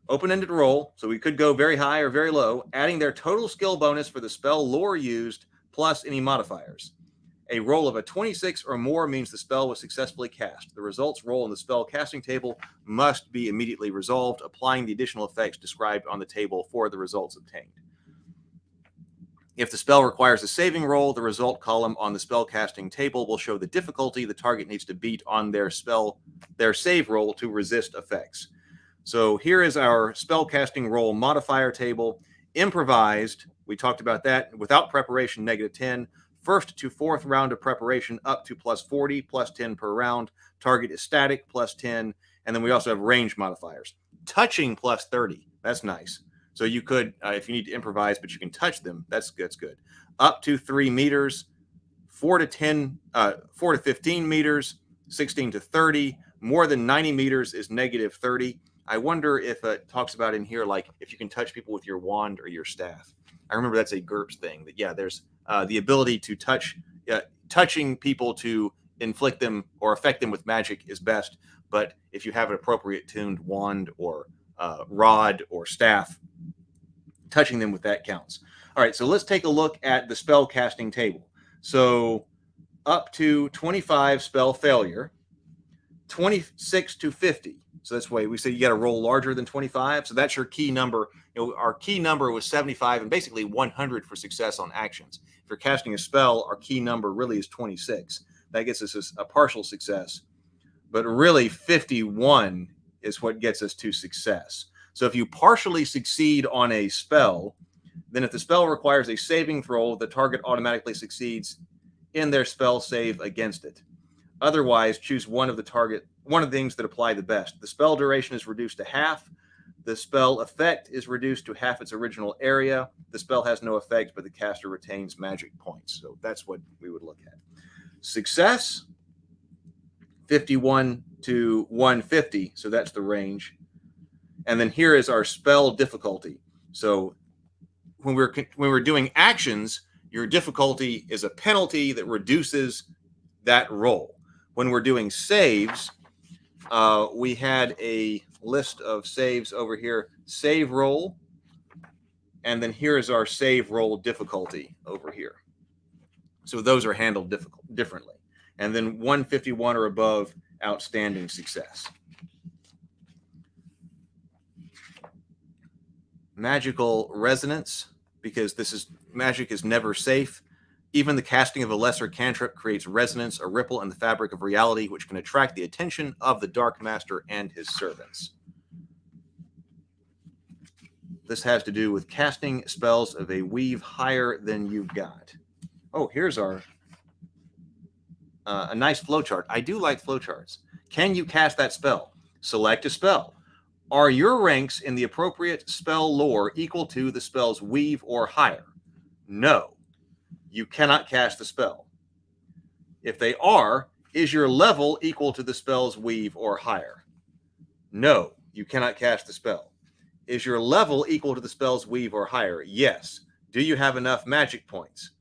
Open-ended roll, so we could go very high or very low, adding their total skill bonus for the spell lore used, plus any modifiers. A roll of a 26 or more means the spell was successfully cast. The results roll on the spell casting table must be immediately resolved, applying the additional effects described on the table for the results obtained. If the spell requires a saving roll, the result column on the spell casting table will show the difficulty the target needs to beat on their save roll to resist effects. So here is our spell casting roll modifier table. Improvised, we talked about that. Without preparation, -10. First to 4th round of preparation up to +40, +10 per round. Target is static, +10. And then we also have range modifiers. Touching +30. That's nice. So you could, if you need to improvise, but you can touch them, that's good. Up to 3 meters, 4 to 15 meters, 16 to 30. More than 90 meters is -30. I wonder if it talks about in here, like if you can touch people with your wand or your staff. I remember that's a GURPS thing. That yeah, there's the ability to touching people to inflict them or affect them with magic is best. But if you have an appropriate tuned wand or rod or staff, touching them with that counts. All right, so let's take a look at the spell casting table. So up to 25 spell failure. 26 to 50. So that's why we say you got to roll larger than 25. So that's your key number. Our key number was 75 and basically 100 for success on actions. If you're casting a spell, our key number really is 26. That gets us a partial success. But really 51 is what gets us to success. So if you partially succeed on a spell, then if the spell requires a saving throw, the target automatically succeeds in their spell save against it. Otherwise, choose one of the things that apply the best. The spell duration is reduced to half. The spell effect is reduced to half its original area. The spell has no effect, but the caster retains magic points. So that's what we would look at. Success, 51 to 150. So that's the range. And then here is our spell difficulty. So when we're doing actions, your difficulty is a penalty that reduces that roll. When we're doing saves, we had a list of saves over here. Save roll. And then here is our save roll difficulty over here. So those are handled differently. And then 151 or above, outstanding success. Magical resonance, because magic is never safe. Even the casting of a lesser cantrip creates resonance, a ripple in the fabric of reality, which can attract the attention of the Darkmaster and his servants. This has to do with casting spells of a weave higher than you've got. Oh, here's our a nice flowchart. I do like flowcharts. Can you cast that spell? Select a spell. Are your ranks in the appropriate spell lore equal to the spell's weave or higher? No. You cannot cast the spell. If they are, is your level equal to the spell's weave or higher? No, you cannot cast the spell. Is your level equal to the spell's weave or higher? Yes. Do you have enough magic points?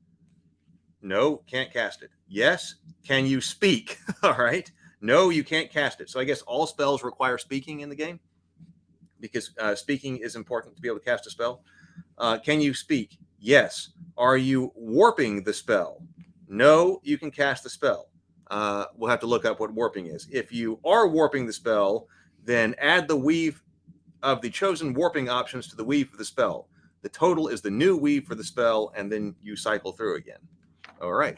No, can't cast it. Yes. Can you speak? All right. No, you can't cast it. So I guess all spells require speaking in the game because speaking is important to be able to cast a spell. Can you speak? Yes. Are you warping the spell? No, you can cast the spell. We'll have to look up what warping is. If you are warping the spell, then add the weave of the chosen warping options to the weave for the spell. The total is the new weave for the spell, and then you cycle through again. All right.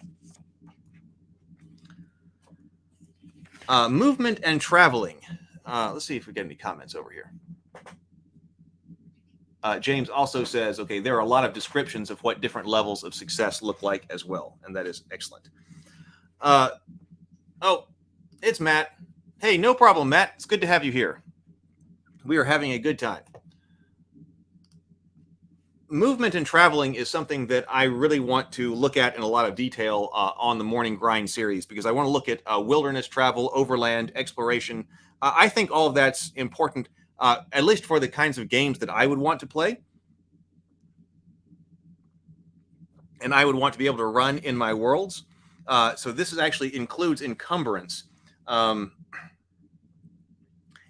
Movement and traveling. Let's see if we get any comments over here. James also says, okay, there are a lot of descriptions of what different levels of success look like as well, and that is excellent. Oh, it's Matt. Hey, no problem, Matt. It's good to have you here. We are having a good time. Movement and traveling is something that I really want to look at in a lot of detail on the Morning Grind series, because I want to look at wilderness travel, overland, exploration. I think all of that's important, at least for the kinds of games that I would want to play. And I would want to be able to run in my worlds. So this is actually includes encumbrance.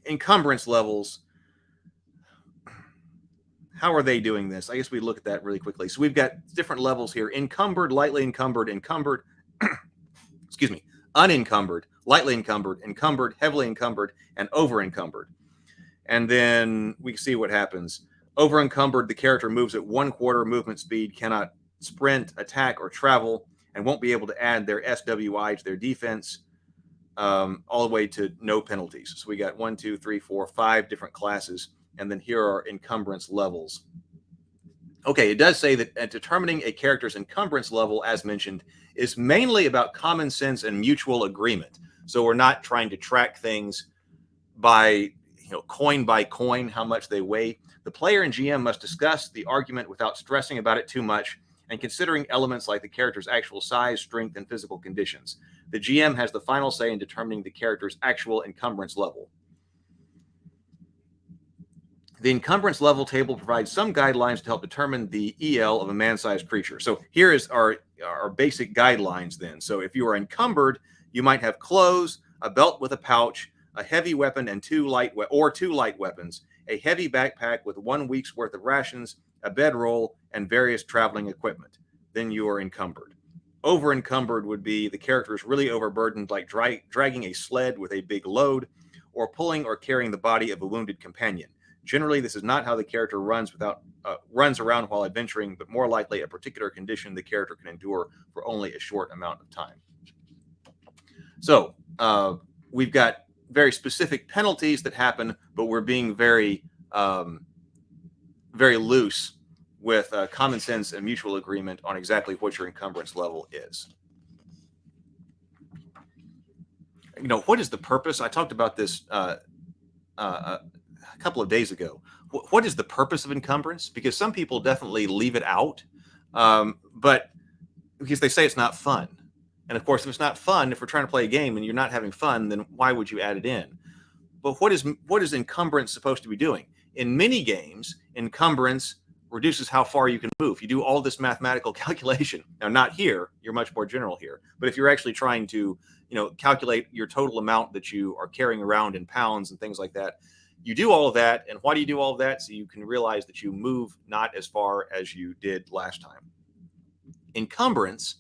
Encumbrance levels. How are they doing this? I guess we look at that really quickly. So we've got different levels here. Encumbered, lightly encumbered, encumbered, excuse me, unencumbered, lightly encumbered, encumbered, heavily encumbered, and over encumbered. And then we see what happens. Over encumbered, the character moves at 1/4 movement speed, cannot sprint, attack, or travel, and won't be able to add their SWI to their defense all the way to no penalties. So we got 1, 2, 3, 4, 5 different classes. And then here are encumbrance levels. Okay, it does say that determining a character's encumbrance level, as mentioned, is mainly about common sense and mutual agreement. So we're not trying to track things by, coin by coin, how much they weigh. The player and GM must discuss the argument without stressing about it too much and considering elements like the character's actual size, strength, and physical conditions. The GM has the final say in determining the character's actual encumbrance level. The encumbrance level table provides some guidelines to help determine the EL of a man-sized creature. So here is our basic guidelines then. So if you are encumbered, you might have clothes, a belt with a pouch, a heavy weapon, and two light weapons, a heavy backpack with 1 week's worth of rations, a bedroll, and various traveling equipment. Then you are encumbered. Over encumbered would be the character is really overburdened, like dragging a sled with a big load, or pulling or carrying the body of a wounded companion. Generally, this is not how the character runs around while adventuring, but more likely a particular condition the character can endure for only a short amount of time. So we've got very specific penalties that happen, but we're being very, very loose with common sense and mutual agreement on exactly what your encumbrance level is. You know, what is the purpose? I talked about this a couple of days ago. What is the purpose of encumbrance? Because some people definitely leave it out, but because they say it's not fun. And of course, if it's not fun, if we're trying to play a game and you're not having fun, then why would you add it in? But what is encumbrance supposed to be doing? In many games, encumbrance reduces how far you can move. You do all this mathematical calculation. Now, not here. You're much more general here. But if you're actually trying to, calculate your total amount that you are carrying around in pounds and things like that, you do all of that. And why do you do all of that? So you can realize that you move not as far as you did last time. Encumbrance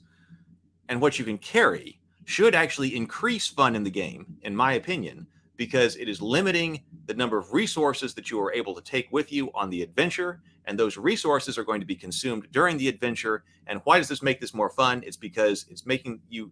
and what you can carry should actually increase fun in the game, in my opinion, because it is limiting the number of resources that you are able to take with you on the adventure, and those resources are going to be consumed during the adventure. And why does this make this more fun? It's because it's making you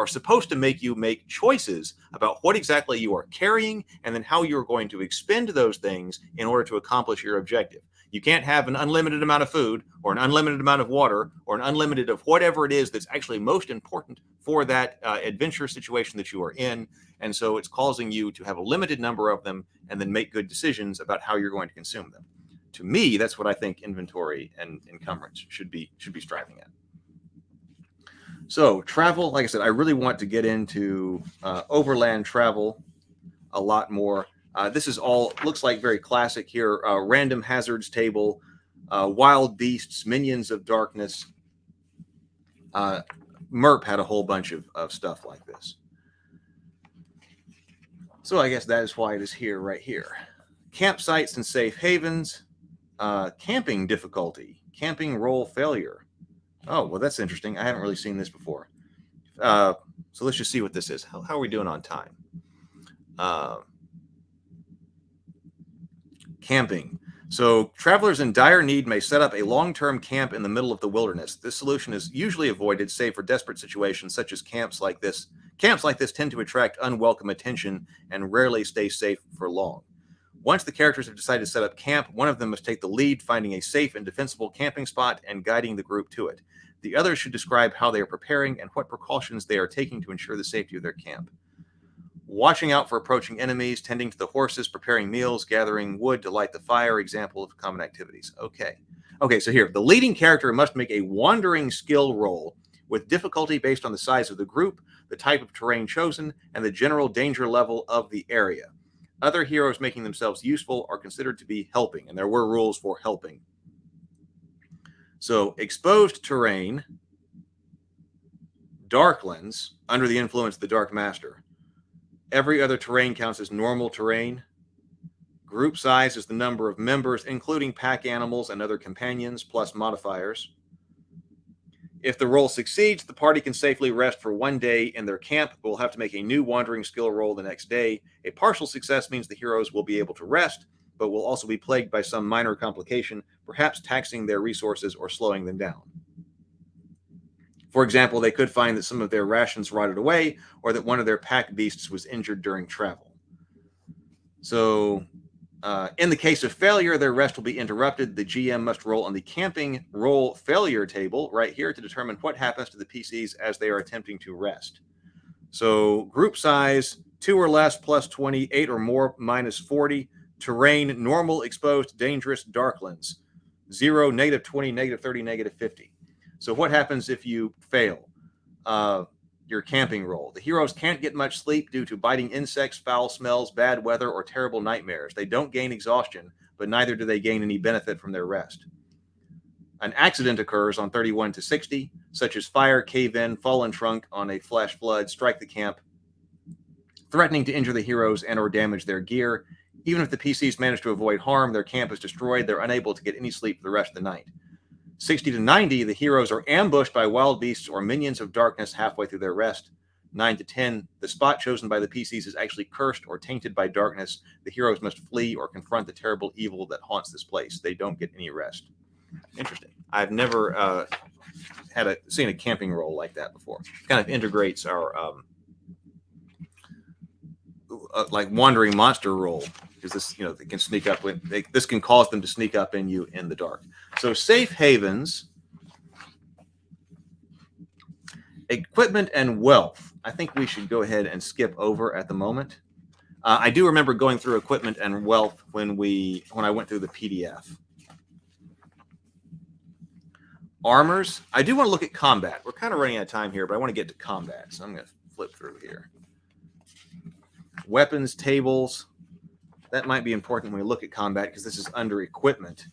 supposed to make you make choices about what exactly you are carrying and then how you're going to expend those things in order to accomplish your objective. You can't have an unlimited amount of food or an unlimited amount of water or an unlimited of whatever it is that's actually most important for that adventure situation that you are in. And so it's causing you to have a limited number of them and then make good decisions about how you're going to consume them. To me, that's what I think inventory and encumbrance should be striving at. So travel, like I said, I really want to get into overland travel a lot more. This is all looks like very classic here. Random hazards table, wild beasts, minions of darkness. MERP had a whole bunch of stuff like this. So I guess that is why it is here, right here. Campsites and safe havens, camping difficulty, camping role failure. Oh, well, that's interesting. I haven't really seen this before. So let's just see what this is. How are we doing on time? Camping. So travelers in dire need may set up a long-term camp in the middle of the wilderness. This solution is usually avoided, save for desperate situations such as camps like this. Camps like this tend to attract unwelcome attention and rarely stay safe for long. Once the characters have decided to set up camp, one of them must take the lead, finding a safe and defensible camping spot and guiding the group to it. The others should describe how they are preparing and what precautions they are taking to ensure the safety of their camp. Watching out for approaching enemies, tending to the horses, preparing meals, gathering wood to light the fire, example of common activities. Okay, so here, the leading character must make a wandering skill roll with difficulty based on the size of the group, the type of terrain chosen, and the general danger level of the area. Other heroes making themselves useful are considered to be helping, and there were rules for helping. So, exposed terrain, Darklands, under the influence of the Darkmaster. Every other terrain counts as normal terrain. Group size is the number of members, including pack animals and other companions, plus modifiers. If the roll succeeds, the party can safely rest for 1 day in their camp, but will have to make a new wandering skill roll the next day. A partial success means the heroes will be able to rest, but will also be plagued by some minor complication, perhaps taxing their resources or slowing them down. For example, they could find that some of their rations rotted away, or that one of their pack beasts was injured during travel. So, in the case of failure, their rest will be interrupted. The GM must roll on the camping roll failure table right here to determine what happens to the PCs as they are attempting to rest. So group size, 2 or less, plus 20, 8 or more, minus 40. Terrain, normal, exposed, dangerous, darklands. 0, negative 20, negative 30, negative 50. So what happens if you fail your camping roll? The heroes can't get much sleep due to biting insects, foul smells, bad weather, or terrible nightmares. They don't gain exhaustion, but neither do they gain any benefit from their rest. An accident occurs on 31 to 60, such as fire, cave-in, fallen trunk on a flash flood, strike the camp, threatening to injure the heroes and or damage their gear. Even if the PCs manage to avoid harm, their camp is destroyed. They're unable to get any sleep for the rest of the night. 60 to 90, the heroes are ambushed by wild beasts or minions of darkness halfway through their rest. 9 to 10, the spot chosen by the PCs is actually cursed or tainted by darkness. The heroes must flee or confront the terrible evil that haunts this place. They don't get any rest. Interesting. I've never seen a camping role like that before. Kind of integrates our like wandering monster role, because this, they can sneak up this can cause them to sneak up in you in the dark. So safe havens, equipment, and wealth. I think we should go ahead and skip over at the moment. I do remember going through equipment and wealth when I went through the PDF. Armors. I do want to look at combat. We're kind of running out of time here, but I want to get to combat, so I'm going to flip through here. Weapons tables. That might be important when we look at combat, because this is under equipment.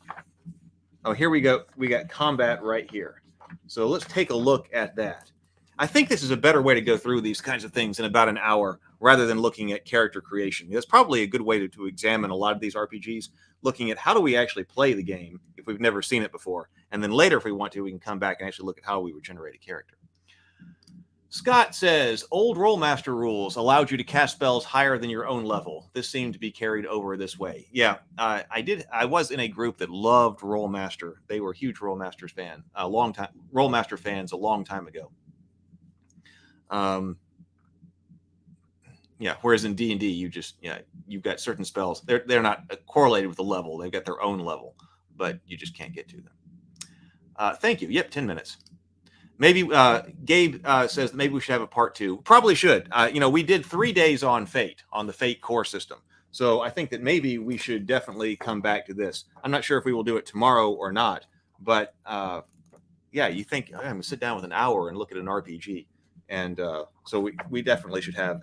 Oh, here we go. We got combat right here. So let's take a look at that. I think this is a better way to go through these kinds of things in about an hour, rather than looking at character creation. That's probably a good way to examine a lot of these RPGs, looking at how do we actually play the game if we've never seen it before. And then later, if we want to, we can come back and actually look at how we would generate a character. Scott says, old Rolemaster rules allowed you to cast spells higher than your own level. This seemed to be carried over this way. Yeah, I was in a group that loved Rolemaster. They were huge Rolemaster fans a long time ago. Yeah, whereas in D&D, you've got certain spells. They're not correlated with the level. They've got their own level, but you just can't get to them. Thank you. Yep, 10 minutes. Maybe Gabe says that maybe we should have a part 2. Probably should. We did 3 days on Fate, on the Fate core system. So I think that maybe we should definitely come back to this. I'm not sure if we will do it tomorrow or not, but yeah, you think I'm going to sit down with an hour and look at an RPG. And so we definitely should have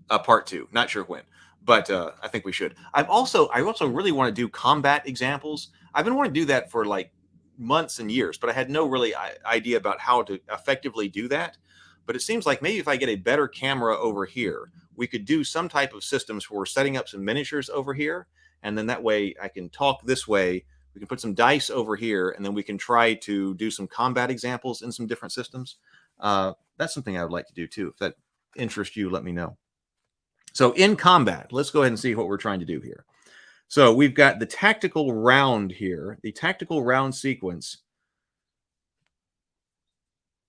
a part 2. Not sure when, but I think we should. I also really want to do combat examples. I've been wanting to do that for like months and years, but I had no really idea about how to effectively do that. But it seems like maybe if I get a better camera over here, we could do some type of systems where we're setting up some miniatures over here, and then that way I can talk this way. We can put some dice over here, and then we can try to do some combat examples in some different systems. That's something I would like to do too. If that interests you, let me know. So in combat, let's go ahead and see what we're trying to do here. So we've got the tactical round here. The tactical round sequence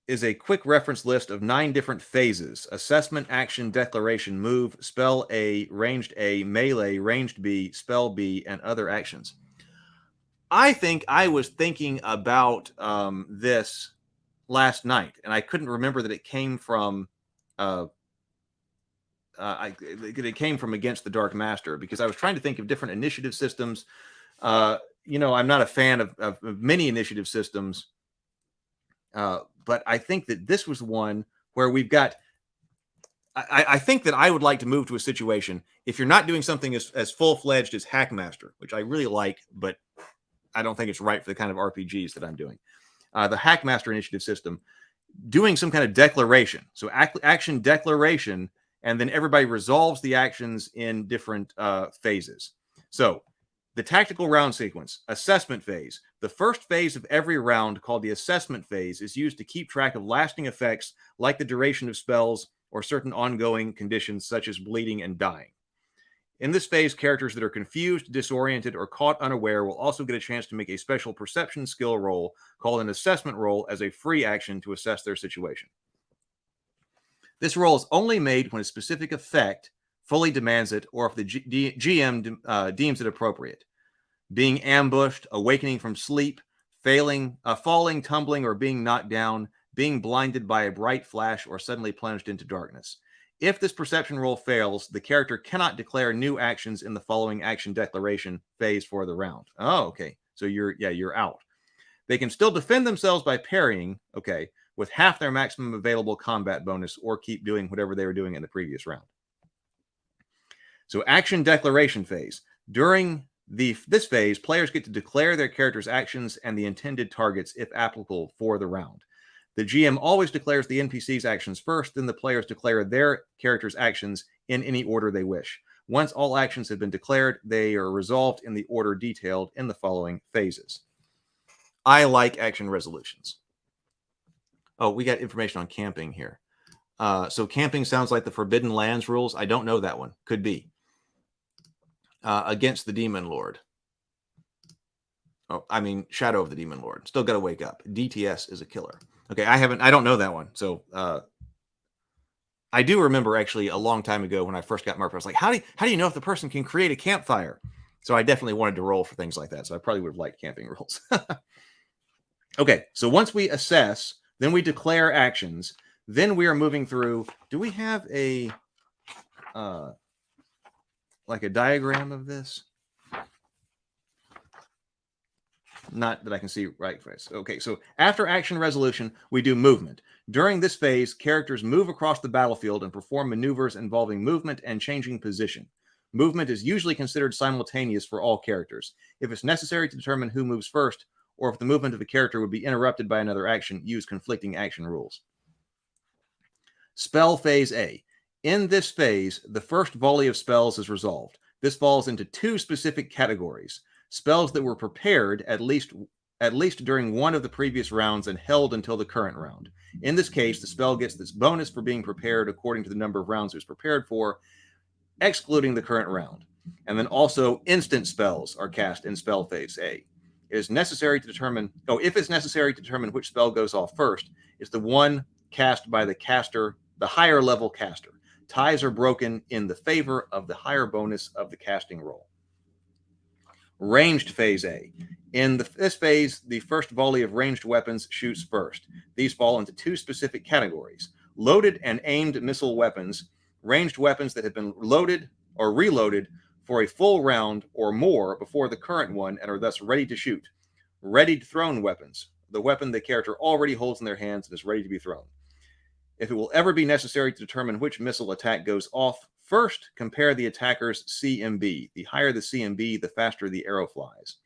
is a quick reference list of 9 different phases: assessment, action, declaration, move, spell A, ranged A, melee, ranged B, spell B, and other actions. I think I was thinking about this last night, and I couldn't remember that it came from it came from Against the Darkmaster, because I was trying to think of different initiative systems. I'm not a fan of many initiative systems, but I think that this was one where we've got. I think that I would like to move to a situation, if you're not doing something as full-fledged as Hackmaster, which I really like, but I don't think it's right for the kind of RPGs that I'm doing. The Hackmaster initiative system, doing some kind of declaration. So action declaration, and then everybody resolves the actions in different phases. So the tactical round sequence, assessment phase. The first phase of every round, called the assessment phase, is used to keep track of lasting effects like the duration of spells or certain ongoing conditions such as bleeding and dying. In this phase, characters that are confused, disoriented, or caught unaware will also get a chance to make a special perception skill roll called an assessment roll as a free action to assess their situation. This roll is only made when a specific effect fully demands it, or if the GM deems it appropriate. Being ambushed, awakening from sleep, falling, tumbling, or being knocked down, being blinded by a bright flash, or suddenly plunged into darkness. If this perception roll fails, the character cannot declare new actions in the following action declaration phase for the round. Oh, okay. So you're out. They can still defend themselves by parrying, okay, with half their maximum available combat bonus, or keep doing whatever they were doing in the previous round. So action declaration phase. During this phase, players get to declare their character's actions and the intended targets, if applicable, for the round. The GM always declares the NPC's actions first, then the players declare their character's actions in any order they wish. Once all actions have been declared, they are resolved in the order detailed in the following phases. I like action resolutions. Oh, we got information on camping here. So camping sounds like the Forbidden Lands rules. I don't know that one. Could be. Against the Demon Lord. Oh, I mean, Shadow of the Demon Lord. Still got to wake up. DTS is a killer. Okay, I don't know that one. So I do remember actually a long time ago when I first got MERP, I was like, how do you know if the person can create a campfire? So I definitely wanted to roll for things like that. So I probably would have liked camping rules. Okay, so once we assess, then we declare actions. Then we are moving through. Do we have a like a diagram of this? Not that I can see right face. Okay, so after action resolution, we do movement. During this phase, characters move across the battlefield and perform maneuvers involving movement and changing position. Movement is usually considered simultaneous for all characters. If it's necessary to determine who moves first, or if the movement of a character would be interrupted by another action, use conflicting action rules. Spell phase A. In this phase, the first volley of spells is resolved. This falls into two specific categories. Spells that were prepared at least during one of the previous rounds and held until the current round. In this case, the spell gets this bonus for being prepared according to the number of rounds it was prepared for, excluding the current round. And then also instant spells are cast in spell phase A. It is necessary to determine, if it's necessary to determine which spell goes off first, it's the one cast by the caster, the higher level caster. Ties are broken in the favor of the higher bonus of the casting roll. Ranged phase A. In this phase, the first volley of ranged weapons shoots first. These fall into two specific categories. Loaded and aimed missile weapons, ranged weapons that have been loaded or reloaded for a full round or more before the current one and are thus ready to shoot. Readied thrown weapons, the weapon the character already holds in their hands and is ready to be thrown. If it will ever be necessary to determine which missile attack goes off first, compare the attacker's CMB. The higher the CMB, the faster the arrow flies.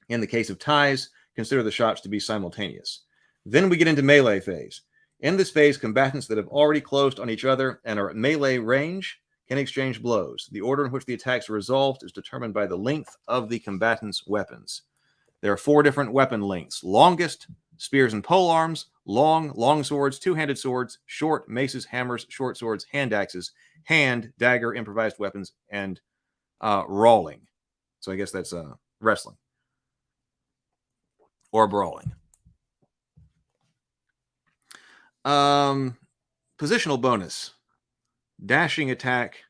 In the case of ties, consider the shots to be simultaneous. Then we get into melee phase. In this phase, combatants that have already closed on each other and are at melee range can exchange blows. The order in which the attacks are resolved is determined by the length of the combatant's weapons. There are 4 different weapon lengths. Longest, spears and polearms, long swords, two-handed swords, short, maces, hammers, short swords, hand axes, hand, dagger, improvised weapons, and rawling. So I guess that's wrestling. Or brawling. Positional bonus. Dashing attack.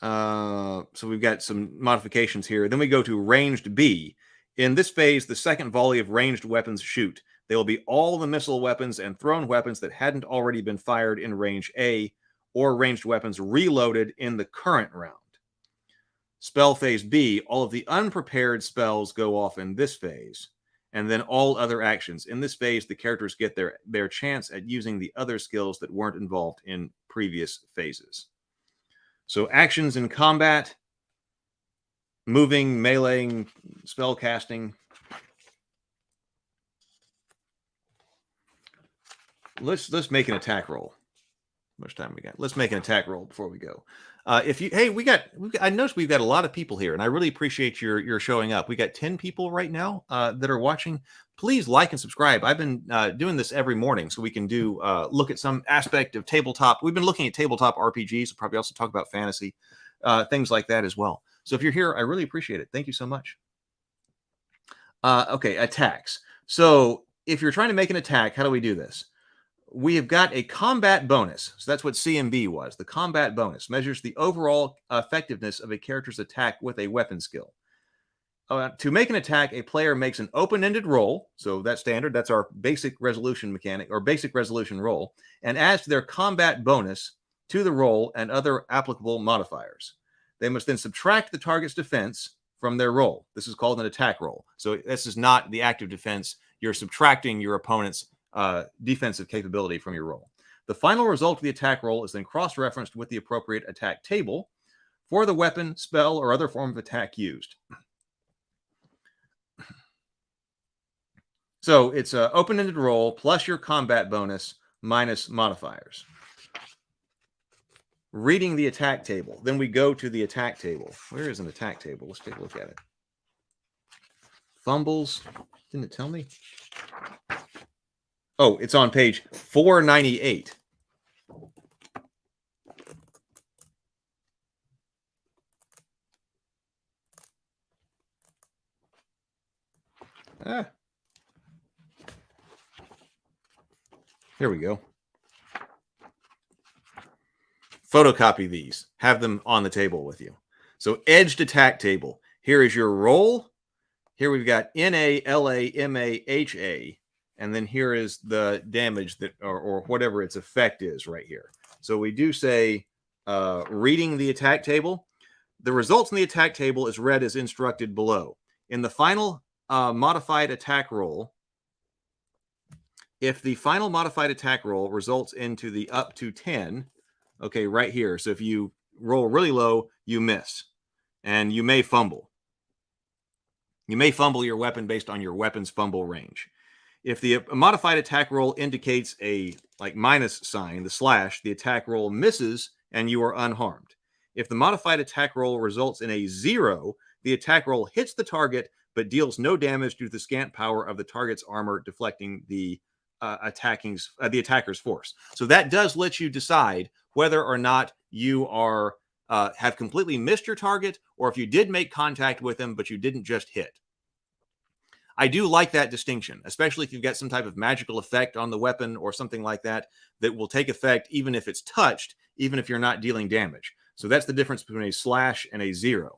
So we've got some modifications here. Then we go to ranged B. In this phase, the second volley of ranged weapons shoot. They will be all the missile weapons and thrown weapons that hadn't already been fired in range A, or ranged weapons reloaded in the current round. Spell phase B, all of the unprepared spells go off in this phase, and then all other actions. In this phase, the characters get their chance at using the other skills that weren't involved in previous phases. So actions in combat, moving, meleeing, spell casting. Let's make an attack roll. How much time we got? Let's make an attack roll before we go. I noticed we've got a lot of people here, and I really appreciate your showing up. We got 10 people right now that are watching. Please like and subscribe. I've been doing this every morning, so we can do look at some aspect of tabletop. We've been looking at tabletop RPGs. We'll probably also talk about fantasy, things like that as well. So if you're here, I really appreciate it. Thank you so much. Okay, attacks. So if you're trying to make an attack, how do we do this? We have got a combat bonus. So that's what CMB was. The combat bonus measures the overall effectiveness of a character's attack with a weapon skill. To make an attack, a player makes an open-ended roll. So that's standard. That's our basic resolution mechanic, or basic resolution roll, and adds their combat bonus to the roll and other applicable modifiers. They must then subtract the target's defense from their roll. This is called an attack roll. So this is not the active defense. You're subtracting your opponent's defensive capability from your roll. The final result of the attack roll is then cross-referenced with the appropriate attack table for the weapon, spell, or other form of attack used. So it's an open-ended roll plus your combat bonus minus modifiers. Reading the attack table. Then we go to the attack table. Where is an attack table? Let's take a look at it. Fumbles. Didn't it tell me? Oh, it's on page 498. Here we go. Photocopy these. Have them on the table with you. So edged attack table. Here is your roll. Here we've got NA, LA, MA, HA. And then here is the damage that, or whatever its effect is right here. So we do say reading the attack table. The results in the attack table is read as instructed below. In the final modified attack roll, if the final modified attack roll results into the up to 10, okay, right here. So if you roll really low, you miss. And you may fumble. You may fumble your weapon based on your weapon's fumble range. If the modified attack roll indicates a minus sign, the slash, the attack roll misses and you are unharmed. If the modified attack roll results in a 0, the attack roll hits the target but deals no damage due to the scant power of the target's armor deflecting the attacker's force. So that does let you decide whether or not you are have completely missed your target, or if you did make contact with him but you didn't just hit. I do like that distinction, especially if you've got some type of magical effect on the weapon or something like that that will take effect even if it's touched, even if you're not dealing damage. So that's the difference between a slash and a 0.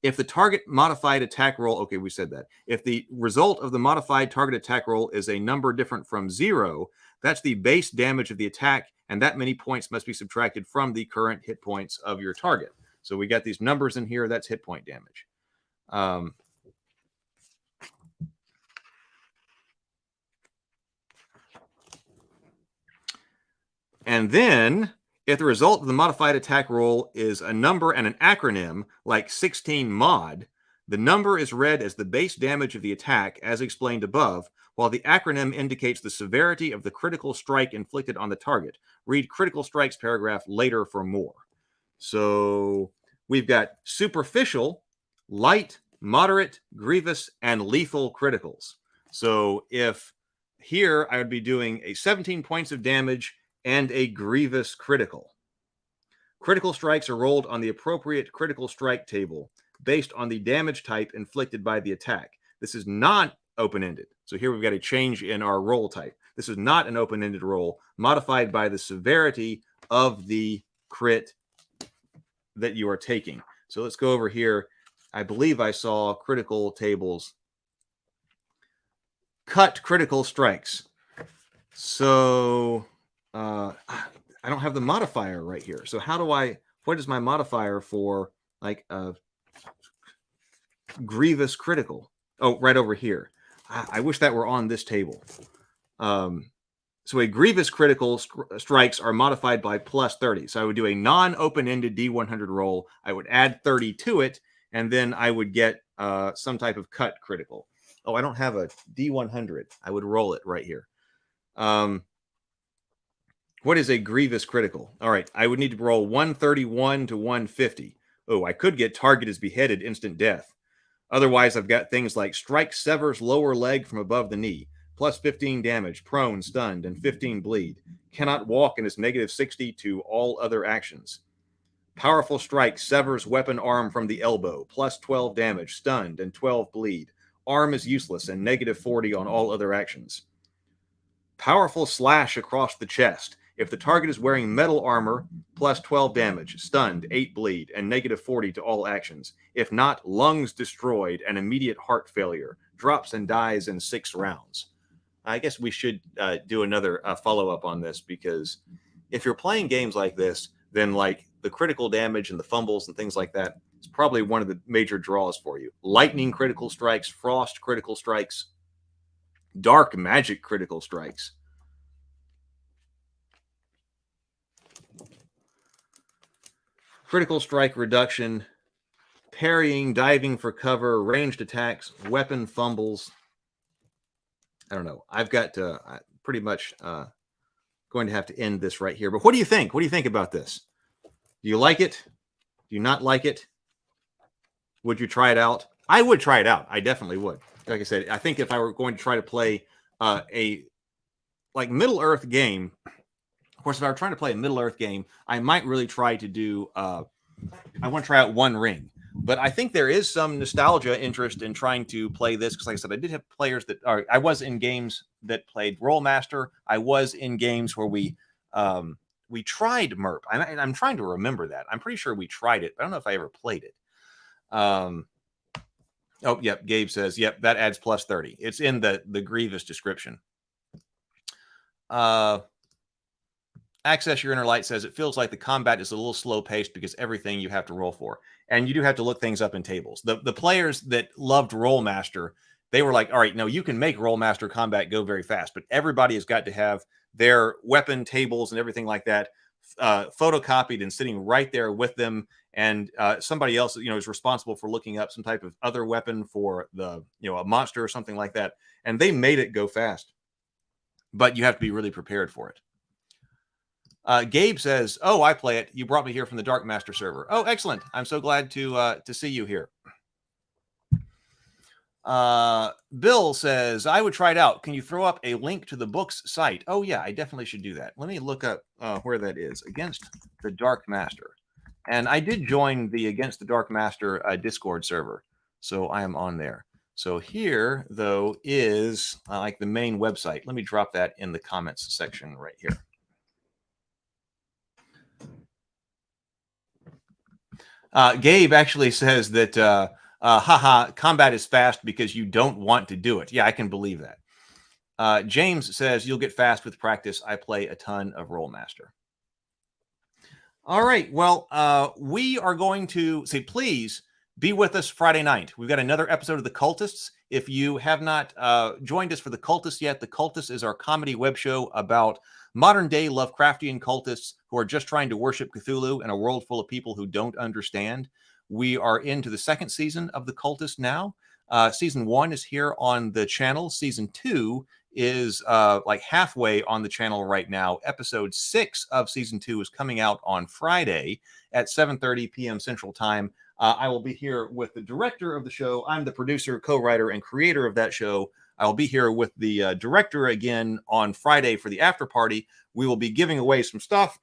If the target modified attack roll, okay, we said that. If the result of the modified target attack roll is a number different from 0, that's the base damage of the attack, and that many points must be subtracted from the current hit points of your target. So we got these numbers in here. That's hit point damage. And then, if the result of the modified attack roll is a number and an acronym, like 16 mod, the number is read as the base damage of the attack, as explained above, while the acronym indicates the severity of the critical strike inflicted on the target. Read critical strikes paragraph later for more. So we've got superficial, light, moderate, grievous, and lethal criticals. So if here I would be doing a 17 points of damage and a grievous critical. Critical strikes are rolled on the appropriate critical strike table based on the damage type inflicted by the attack. This is not open-ended. So here we've got a change in our roll type. This is not an open-ended roll modified by the severity of the crit that you are taking. So let's go over here. I believe I saw critical tables. Cut critical strikes. So I don't have the modifier right here. So what is my modifier for like a grievous critical? Oh, right over here. I wish that were on this table. So a grievous critical strikes are modified by plus 30. So I would do a non-open-ended D100 roll. I would add 30 to it, and then I would get some type of cut critical. Oh, I don't have a D100. I would roll it right here. What is a grievous critical? All right, I would need to roll 131 to 150. Oh, I could get target is beheaded, instant death. Otherwise, I've got things like strike severs lower leg from above the knee, plus 15 damage, prone, stunned, and 15 bleed. Cannot walk and is negative 60 to all other actions. Powerful strike severs weapon arm from the elbow, plus 12 damage, stunned, and 12 bleed. Arm is useless and negative 40 on all other actions. Powerful slash across the chest. If the target is wearing metal armor, plus 12 damage, stunned, 8 bleed, and negative 40 to all actions. If not, lungs destroyed and immediate heart failure. Drops and dies in 6 rounds. I guess we should do another follow-up on this, because if you're playing games like this, then like the critical damage and the fumbles and things like that, it's probably one of the major draws for you. Lightning critical strikes, frost critical strikes, dark magic critical strikes. Critical strike reduction, parrying, diving for cover, ranged attacks, weapon fumbles. I don't know. I've got pretty much going to have to end this right here. But what do you think? What do you think about this? Do you like it? Do you not like it? Would you try it out? I would try it out. I definitely would. like I said, I think if I were going to try to play a like Middle Earth game, of course, if I were trying to play a Middle Earth game, I might really try to do. I want to try out One Ring, but I think there is some nostalgia interest in trying to play this because, like I said, I did have players that are. I was in games that played Rolemaster. I was in games where we tried MERP. I'm trying to remember that. I'm pretty sure we tried it, but I don't know if I ever played it. Oh, yep. Gabe says, yep, that adds plus 30. It's in the Grievous description. Access Your Inner Light says it feels like the combat is a little slow paced because everything you have to roll for. And you do have to look things up in tables. The players that loved Rolemaster, they were like, all right, no, you can make Rolemaster combat go very fast, but everybody has got to have their weapon tables and everything like that photocopied and sitting right there with them. And somebody else, is responsible for looking up some type of other weapon for the, a monster or something like that. And they made it go fast, but you have to be really prepared for it. Gabe says, oh, I play it. You brought me here from the Darkmaster server. Oh, excellent. I'm so glad to see you here. Bill says, I would try it out. Can you throw up a link to the book's site? Oh, yeah, I definitely should do that. Let me look up where that is. Against the Darkmaster. And I did join the Against the Darkmaster Discord server. So I am on there. So here, though, is like the main website. Let me drop that in the comments section right here. Gabe actually says that, haha, combat is fast because you don't want to do it. Yeah, I can believe that. James says you'll get fast with practice. I play a ton of Rolemaster. All right. Well, we are going to say, please be with us Friday night. We've got another episode of The Cultists. If you have not joined us for The Cultists yet, The Cultists is our comedy web show about modern day Lovecraftian cultists who are just trying to worship Cthulhu in a world full of people who don't understand. We are into the second season of The Cultist now. Season 1 is here on the channel. Season 2 is like halfway on the channel right now. Episode 6 of Season 2 is coming out on Friday at 7:30 p.m. Central Time. I will be here with the director of the show. I'm the producer, co-writer, and creator of that show. I'll be here with the director again on Friday for the after party. We will be giving away some stuff.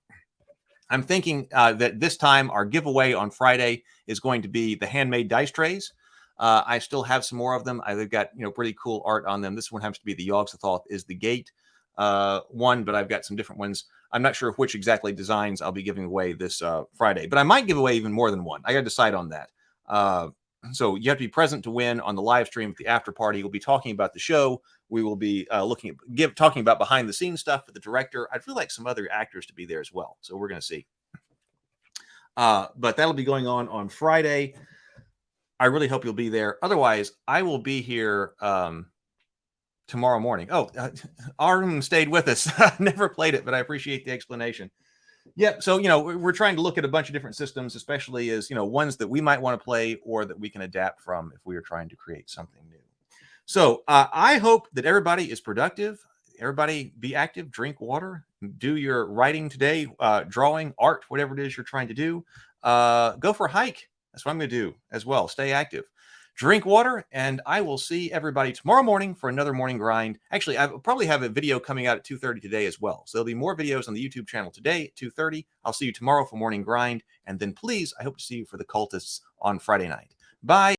I'm thinking that this time our giveaway on Friday is going to be the handmade dice trays. I still have some more of them. They've got pretty cool art on them. This one happens to be the Yogg-Sothoth is the Gate one, but I've got some different ones. I'm not sure which exactly designs I'll be giving away this Friday, but I might give away even more than one. I got to decide on that. So you have to be present to win on the live stream at the after party. We'll be talking about the show. We will be talking about behind the scenes stuff with the director. I'd feel like some other actors to be there as well. So we're going to see. But that'll be going on Friday. I really hope you'll be there. Otherwise, I will be here tomorrow morning. Oh, Arm stayed with us. Never played it, but I appreciate the explanation. Yep. So, we're trying to look at a bunch of different systems, especially as, ones that we might want to play or that we can adapt from if we are trying to create something new. So I hope that everybody is productive. Everybody be active, drink water, do your writing today, drawing, art, whatever it is you're trying to do. Go for a hike. That's what I'm going to do as well. Stay active. Drink water, and I will see everybody tomorrow morning for another morning grind. Actually, I'll probably have a video coming out at 2:30 today as well. So there'll be more videos on the YouTube channel today at 2:30. I'll see you tomorrow for morning grind. And then please, I hope to see you for the Cultists on Friday night. Bye.